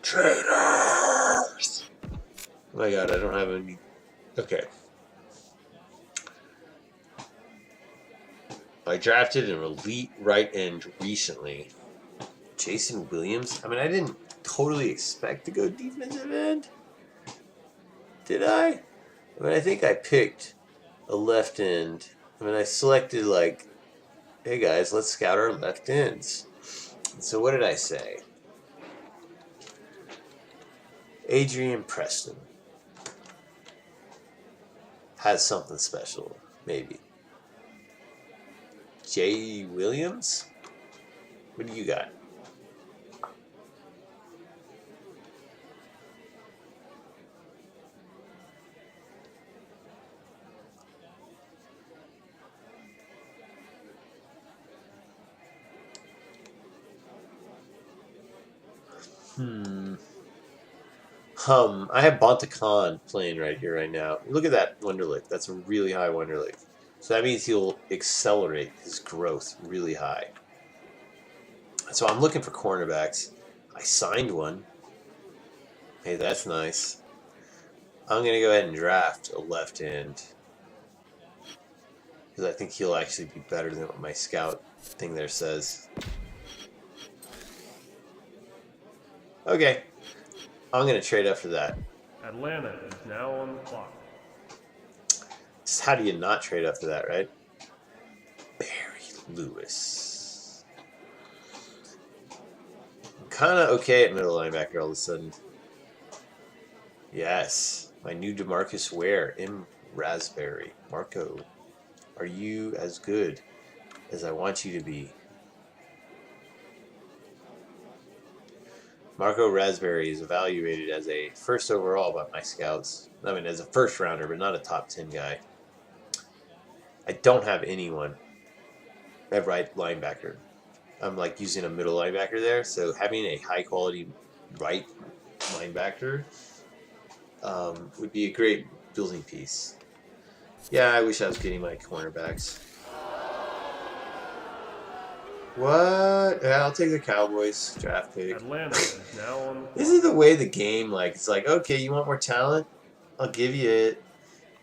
Traitors! Oh my god, I don't have any... Okay. I drafted an elite right end recently. Jason Williams? I mean, I didn't totally expect to go defensive end. Did I? I mean, I think I picked a left end. I mean, I selected like, hey guys, let's scout our left ends. So what did I say? Adrian Preston has something special, maybe. Jay Williams? What do you got? I have Bonta Khan playing right here, right now. Look at that Wonderlic. That's a really high Wonderlic. So that means he'll accelerate his growth really high. So I'm looking for cornerbacks. I signed one. Hey, that's nice. I'm going to go ahead and draft a left end. Because I think he'll actually be better than what my scout thing there says. Okay. I'm going to trade up for that. Atlanta is now on the clock. Just how do you not trade up for that, right? Barry Lewis. I'm kind of okay at middle linebacker all of a sudden. Yes. My new DeMarcus Ware. M. Raspberry. Marco, are you as good as I want you to be? Marco Raspberry is evaluated as a first overall by my scouts. I mean, as a first rounder, but not a top 10 guy. I don't have anyone at right linebacker. I'm like using a middle linebacker there, so having a high quality right linebacker would be a great building piece. Yeah, I wish I was getting my cornerbacks. What? Yeah, I'll take the Cowboys draft pick. Atlanta is now on the clock. This is the way the game, like, it's like, okay, you want more talent? I'll give you it.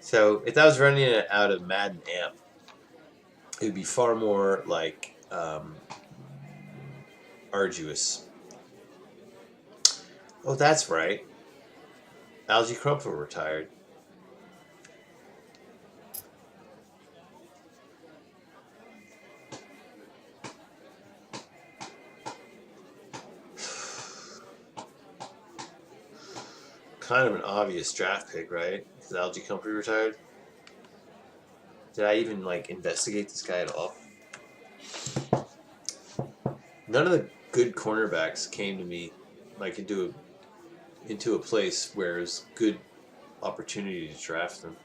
So, if I was running it out of Madden amp, it would be far more, like, arduous. Oh, that's right. Algie Crumpler retired. Kind of an obvious draft pick, right? Because Algie Crumpler retired. Did I even, like, investigate this guy at all? None of the good cornerbacks came to me, like, into a place where there's good opportunity to draft them.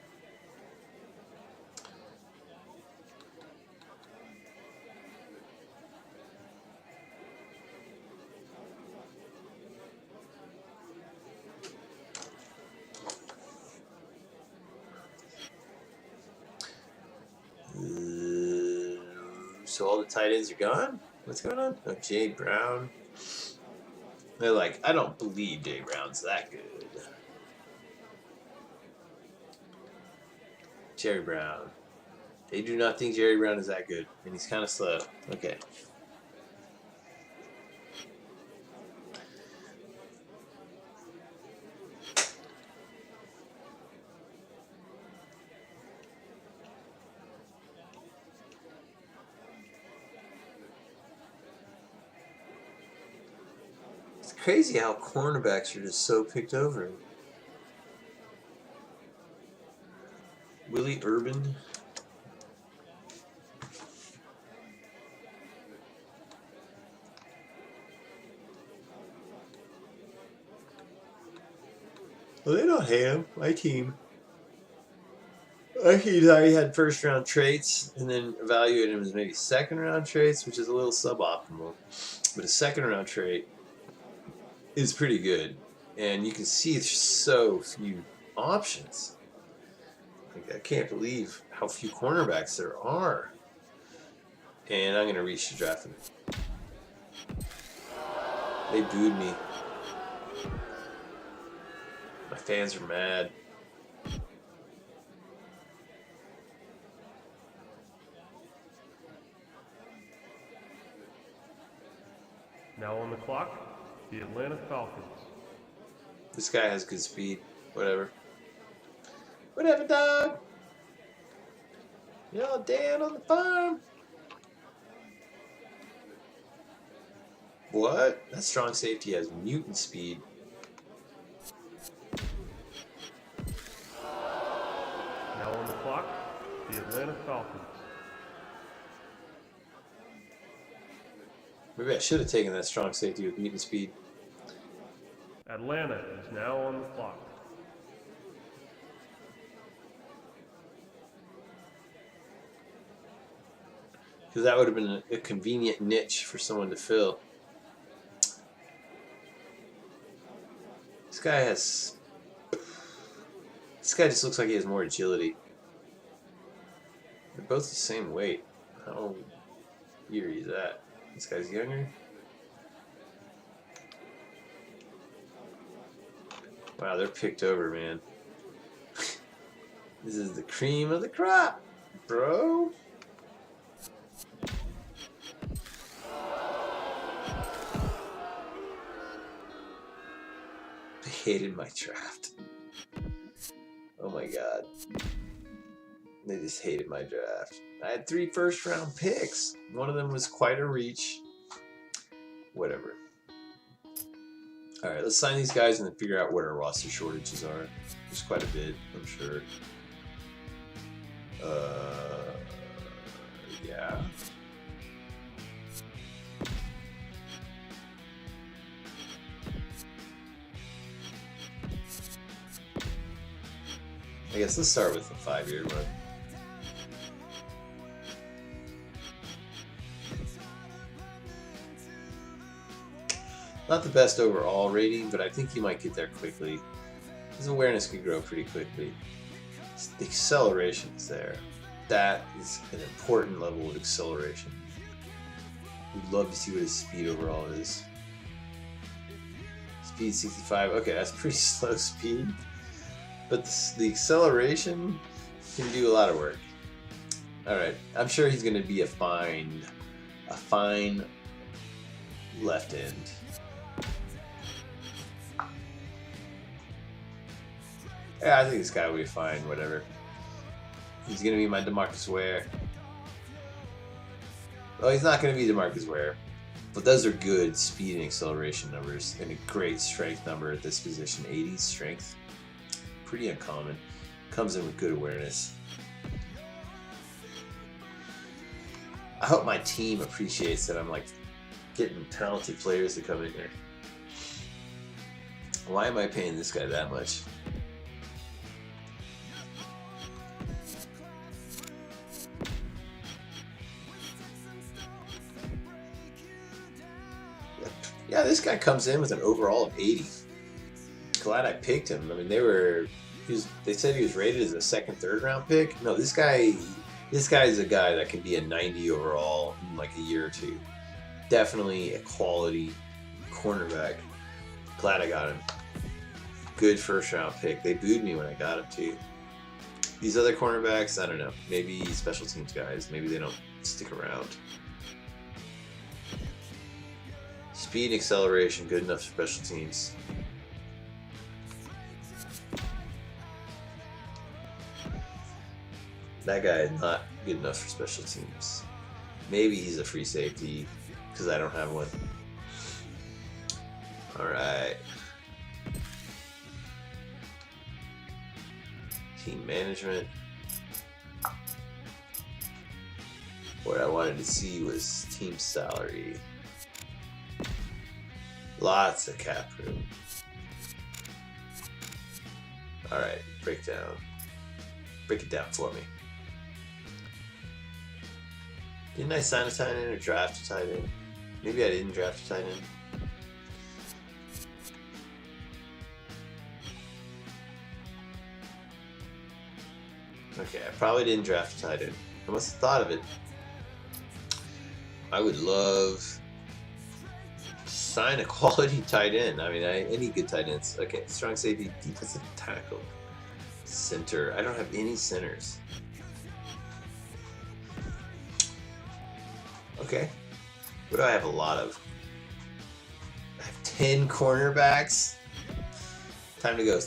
So all the tight ends are gone? What's going on? Oh, Jay Brown. They're like, I don't believe Jay Brown's that good. Jerry Brown. They do not think Jerry Brown is that good. And he's kind of slow. Okay. It's crazy how cornerbacks are just so picked over. Willie Urban. Well, they don't hate him. My team. He thought he had first round traits and then evaluated him as maybe second round traits, which is a little suboptimal. But a second round trait is pretty good. And you can see there's so few options. Like, I can't believe how few cornerbacks there are. And I'm going to reach to draft him. They booed me. My fans are mad. Now on the clock, the Atlanta Falcons. This guy has good speed. Whatever. Whatever, dog. Y'all down on the farm. What? That strong safety has mutant speed. Now on the clock, the Atlanta Falcons. Maybe I should have taken that strong safety with mutant speed. Atlanta is now on the clock. Because that would have been a convenient niche for someone to fill. This guy has... This guy just looks like he has more agility. They're both the same weight. How year is that? This guy's younger. Wow, they're picked over, man. This is the cream of the crop, bro. I hated my draft. Oh my god. They just hated my draft. I had 3 first-round picks. One of them was quite a reach. Whatever. Alright, let's sign these guys and then figure out what our roster shortages are. There's quite a bit, I'm sure. Yeah. I guess let's start with the 5-year one. Not the best overall rating, but I think he might get there quickly. His awareness could grow pretty quickly. The acceleration is there. That is an important level of acceleration. We'd love to see what his speed overall is. Speed 65. Okay, that's pretty slow speed. But the acceleration can do a lot of work. Alright, I'm sure he's going to be a fine left end. Yeah, I think this guy will be fine, whatever. He's going to be my DeMarcus Ware. Well, he's not going to be DeMarcus Ware. But those are good speed and acceleration numbers. And a great strength number at this position. 80 strength. Pretty uncommon. Comes in with good awareness. I hope my team appreciates that I'm like getting talented players to come in here. Why am I paying this guy that much? Yeah, this guy comes in with an overall of 80. Glad I picked him. I mean, they said he was rated as a second, third round pick. No, this guy is a guy that can be a 90 overall in like a year or two. Definitely a quality cornerback. Glad I got him. Good first round pick. They booed me when I got him too. These other cornerbacks, I don't know. Maybe special teams guys. Maybe they don't stick around. Speed and acceleration, good enough for special teams. That guy is not good enough for special teams. Maybe he's a free safety, because I don't have one. Alright. Team management. What I wanted to see was team salary. Lots of cap room. All right, break down. Break it down for me. Didn't I sign a tight end or draft a tight end? Maybe I didn't draft a tight end. Okay, I probably didn't draft a tight end. I must have thought of it. I would love to sign a quality tight end. I mean, any good tight ends. Okay, strong safety, defensive tackle, center. I don't have any centers. Okay, what do I have a lot of? I have 10 cornerbacks. Time to go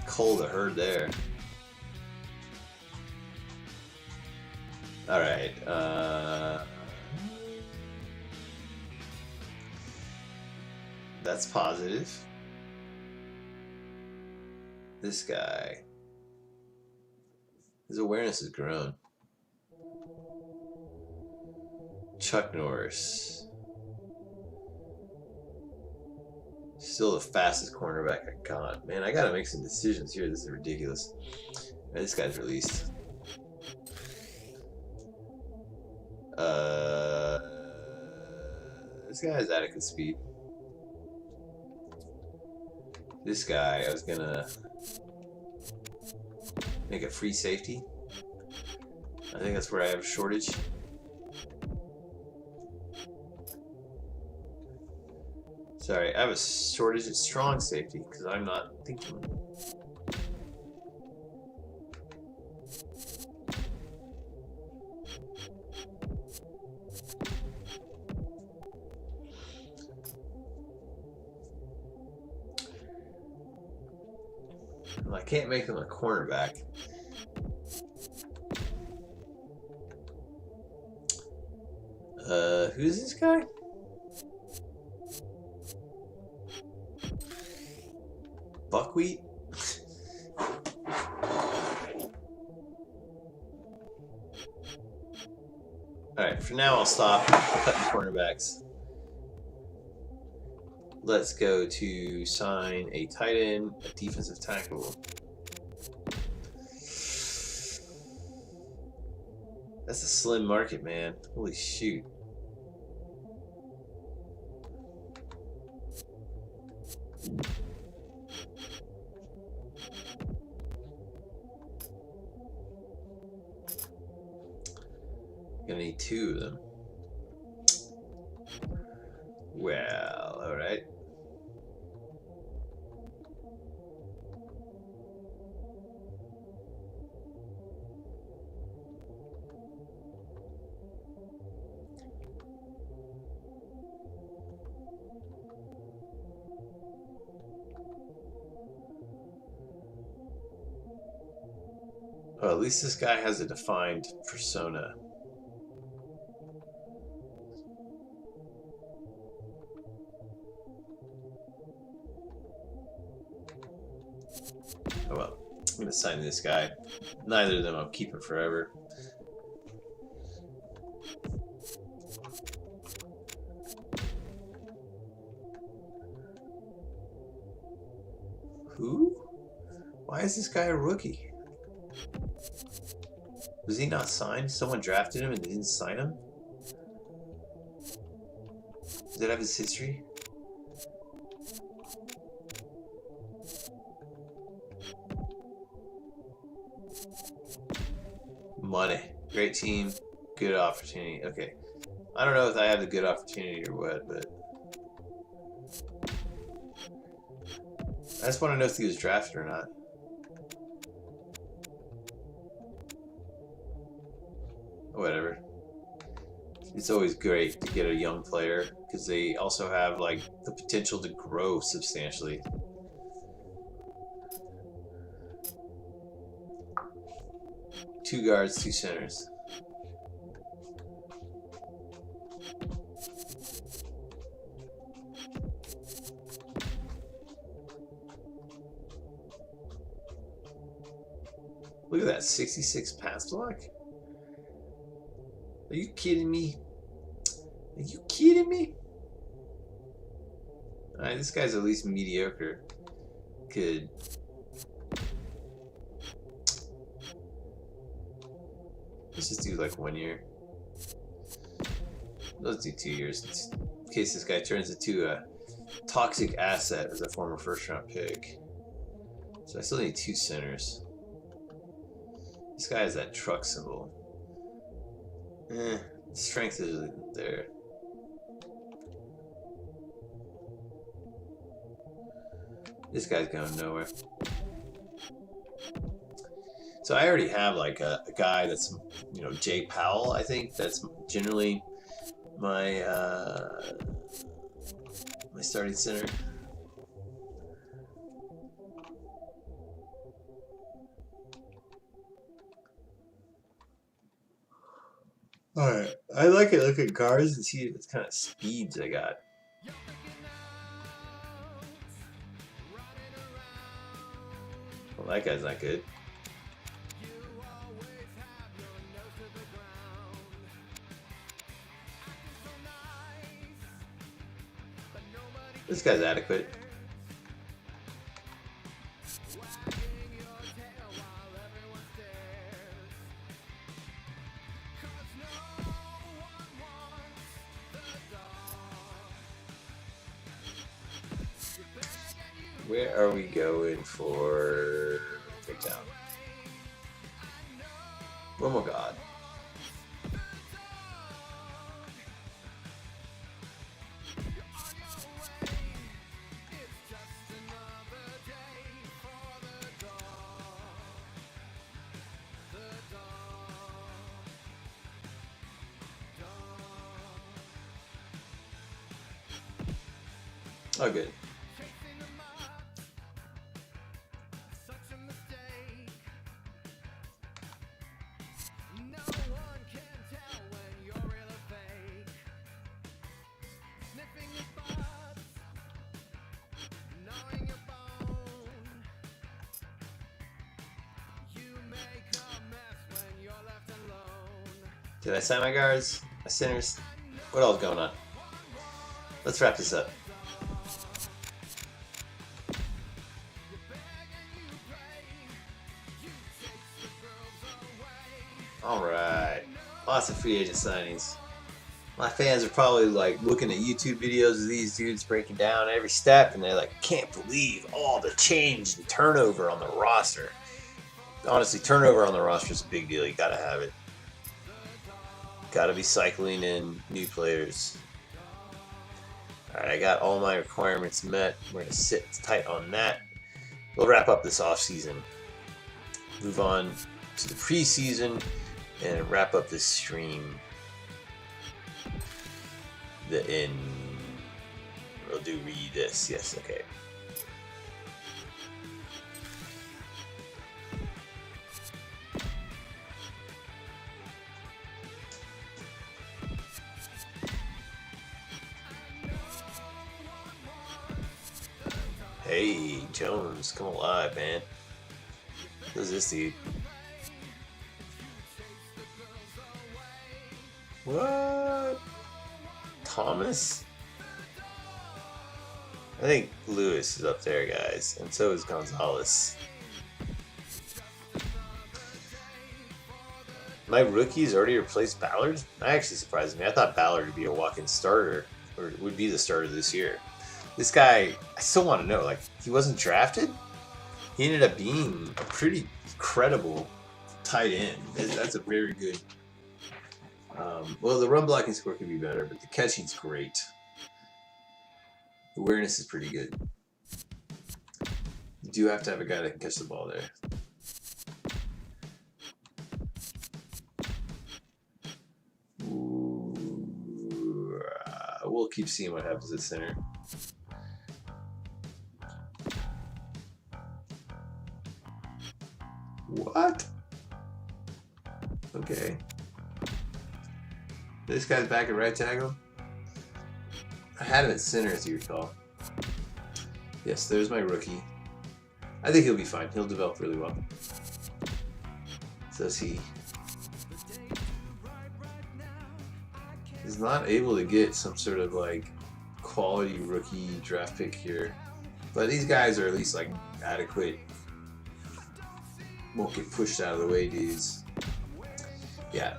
cull the herd there. All right. That's positive. This guy. His awareness has grown. Chuck Norris. Still the fastest cornerback I got. Man, I gotta make some decisions here. This is ridiculous. Right, this guy's released. This guy has adequate speed. This guy, I was gonna make a free safety. I think that's where I have a shortage. Sorry, I have a shortage of strong safety because I'm not thinking. Well, I can't make him a cornerback. Who's this guy? Buckwheat? Alright, for now I'll stop cutting cornerbacks. Let's go to sign a tight end, a defensive tackle. That's a slim market, man. Holy shoot. Gonna need 2 of them. Well, alright. Oh, at least this guy has a defined persona. Oh well, I'm gonna sign this guy. Neither of them I'll keep it forever. Who? Why is this guy a rookie? Was he not signed? Someone drafted him and they didn't sign him? Does that have his history? Money. Great team. Good opportunity. Okay. I don't know if I have the good opportunity or what, but I just want to know if he was drafted or not. Whatever. It's always great to get a young player because they also have like the potential to grow substantially. Two guards, 2 centers. Look at that, 66 pass block. Are you kidding me? Are you kidding me? Alright, this guy's at least mediocre. Could Let's just do like 1 year. Let's do 2 years in case this guy turns into a toxic asset as a former first-round pick. So I still need 2 centers. This guy has that truck symbol. Strength isn't there. This guy's going nowhere. So I already have like a guy that's, you know, Jay Powell, I think. That's generally my my starting center. Alright, I like to look at guards and see what kind of speeds I got. Well, that guy's not good. This guy's adequate. Where are we going for takedown? Oh my god. Oh, good. Did I sign my guards? My centers? What else going on? Let's wrap this up. Alright. Lots of free agent signings. My fans are probably like looking at YouTube videos of these dudes breaking down every step, and they're like, can't believe all the change and turnover on the roster. Honestly, turnover on the roster is a big deal. You gotta have it. Gotta be cycling in new players. Alright, I got all my requirements met. We're gonna sit tight on that. We'll wrap up this off season. Move on to the preseason and wrap up this stream. We'll do read this. Yes, okay. Hey, Jones, come alive, man. Who's this dude? What? Thomas? I think Lewis is up there, guys, and so is Gonzalez. My rookies already replaced Ballard? That actually surprised me. I thought Ballard would be a walk-in starter, or would be the starter this year. This guy, I still want to know, like, he wasn't drafted? He ended up being a pretty credible tight end. That's a very good... well, the run blocking score could be better, but the catching's great. Awareness is pretty good. You do have to have a guy that can catch the ball there. Ooh, we'll keep seeing what happens at center. What? Okay. This guy's back at right tackle? I had him at center, as you recall. Yes, there's my rookie. I think he'll be fine. He'll develop really well. Says he. He's not able to get some sort of like quality rookie draft pick here. But these guys are at least like adequate. Won't get pushed out of the way, dudes. Yeah.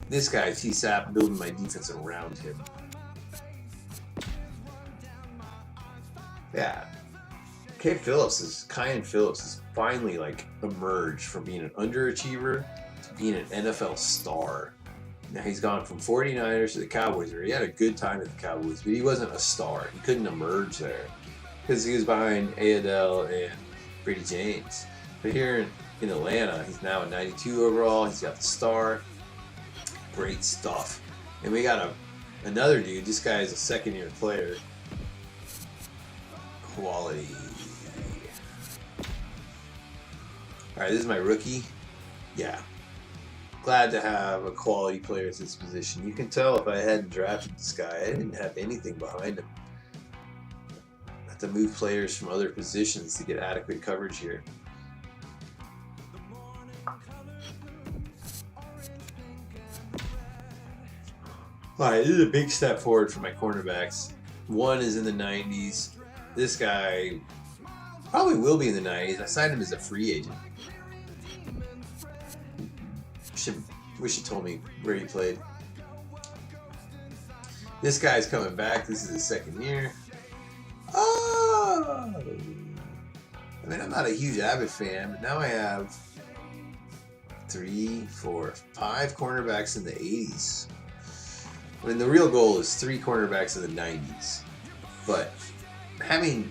This guy, TSAP, building my defense around him. Yeah. Kyan Phillips has finally like emerged from being an underachiever to being an NFL star. Now he's gone from 49ers to the Cowboys, where he had a good time at the Cowboys, but he wasn't a star. He couldn't emerge there because he was behind Adele and Brady James. But here in Atlanta, he's now a 92 overall. He's got the star. Great stuff. And we got another dude. This guy is a second-year player. Quality. Alright, this is my rookie. Yeah. Glad to have a quality player at this position. You can tell if I hadn't drafted this guy, I didn't have anything behind him. I have to move players from other positions to get adequate coverage here. Alright, this is a big step forward for my cornerbacks. One is in the 90s. This guy probably will be in the 90s. I signed him as a free agent. Wish you told me where he played. This guy's coming back. This is his second year. Oh! I mean, I'm not a huge Abbott fan, but now I have 3, 4, 5 cornerbacks in the 80s. I mean, the real goal is 3 cornerbacks in the 90s. But having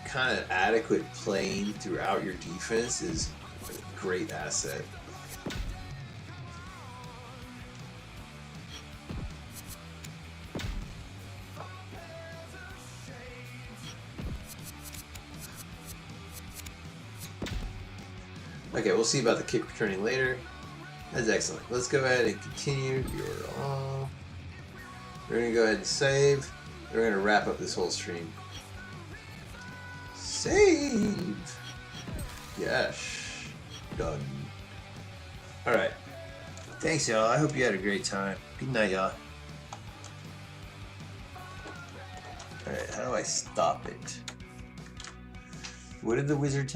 kind of adequate playing throughout your defense is a great asset. Okay, we'll see about the kick returning later. That's excellent. Let's go ahead and continue. You're all. We're going to go ahead and save. We're going to wrap up this whole stream. Save! Yes. Done. Alright. Thanks, y'all. I hope you had a great time. Good night, y'all. Alright, how do I stop it? What did the wizard tell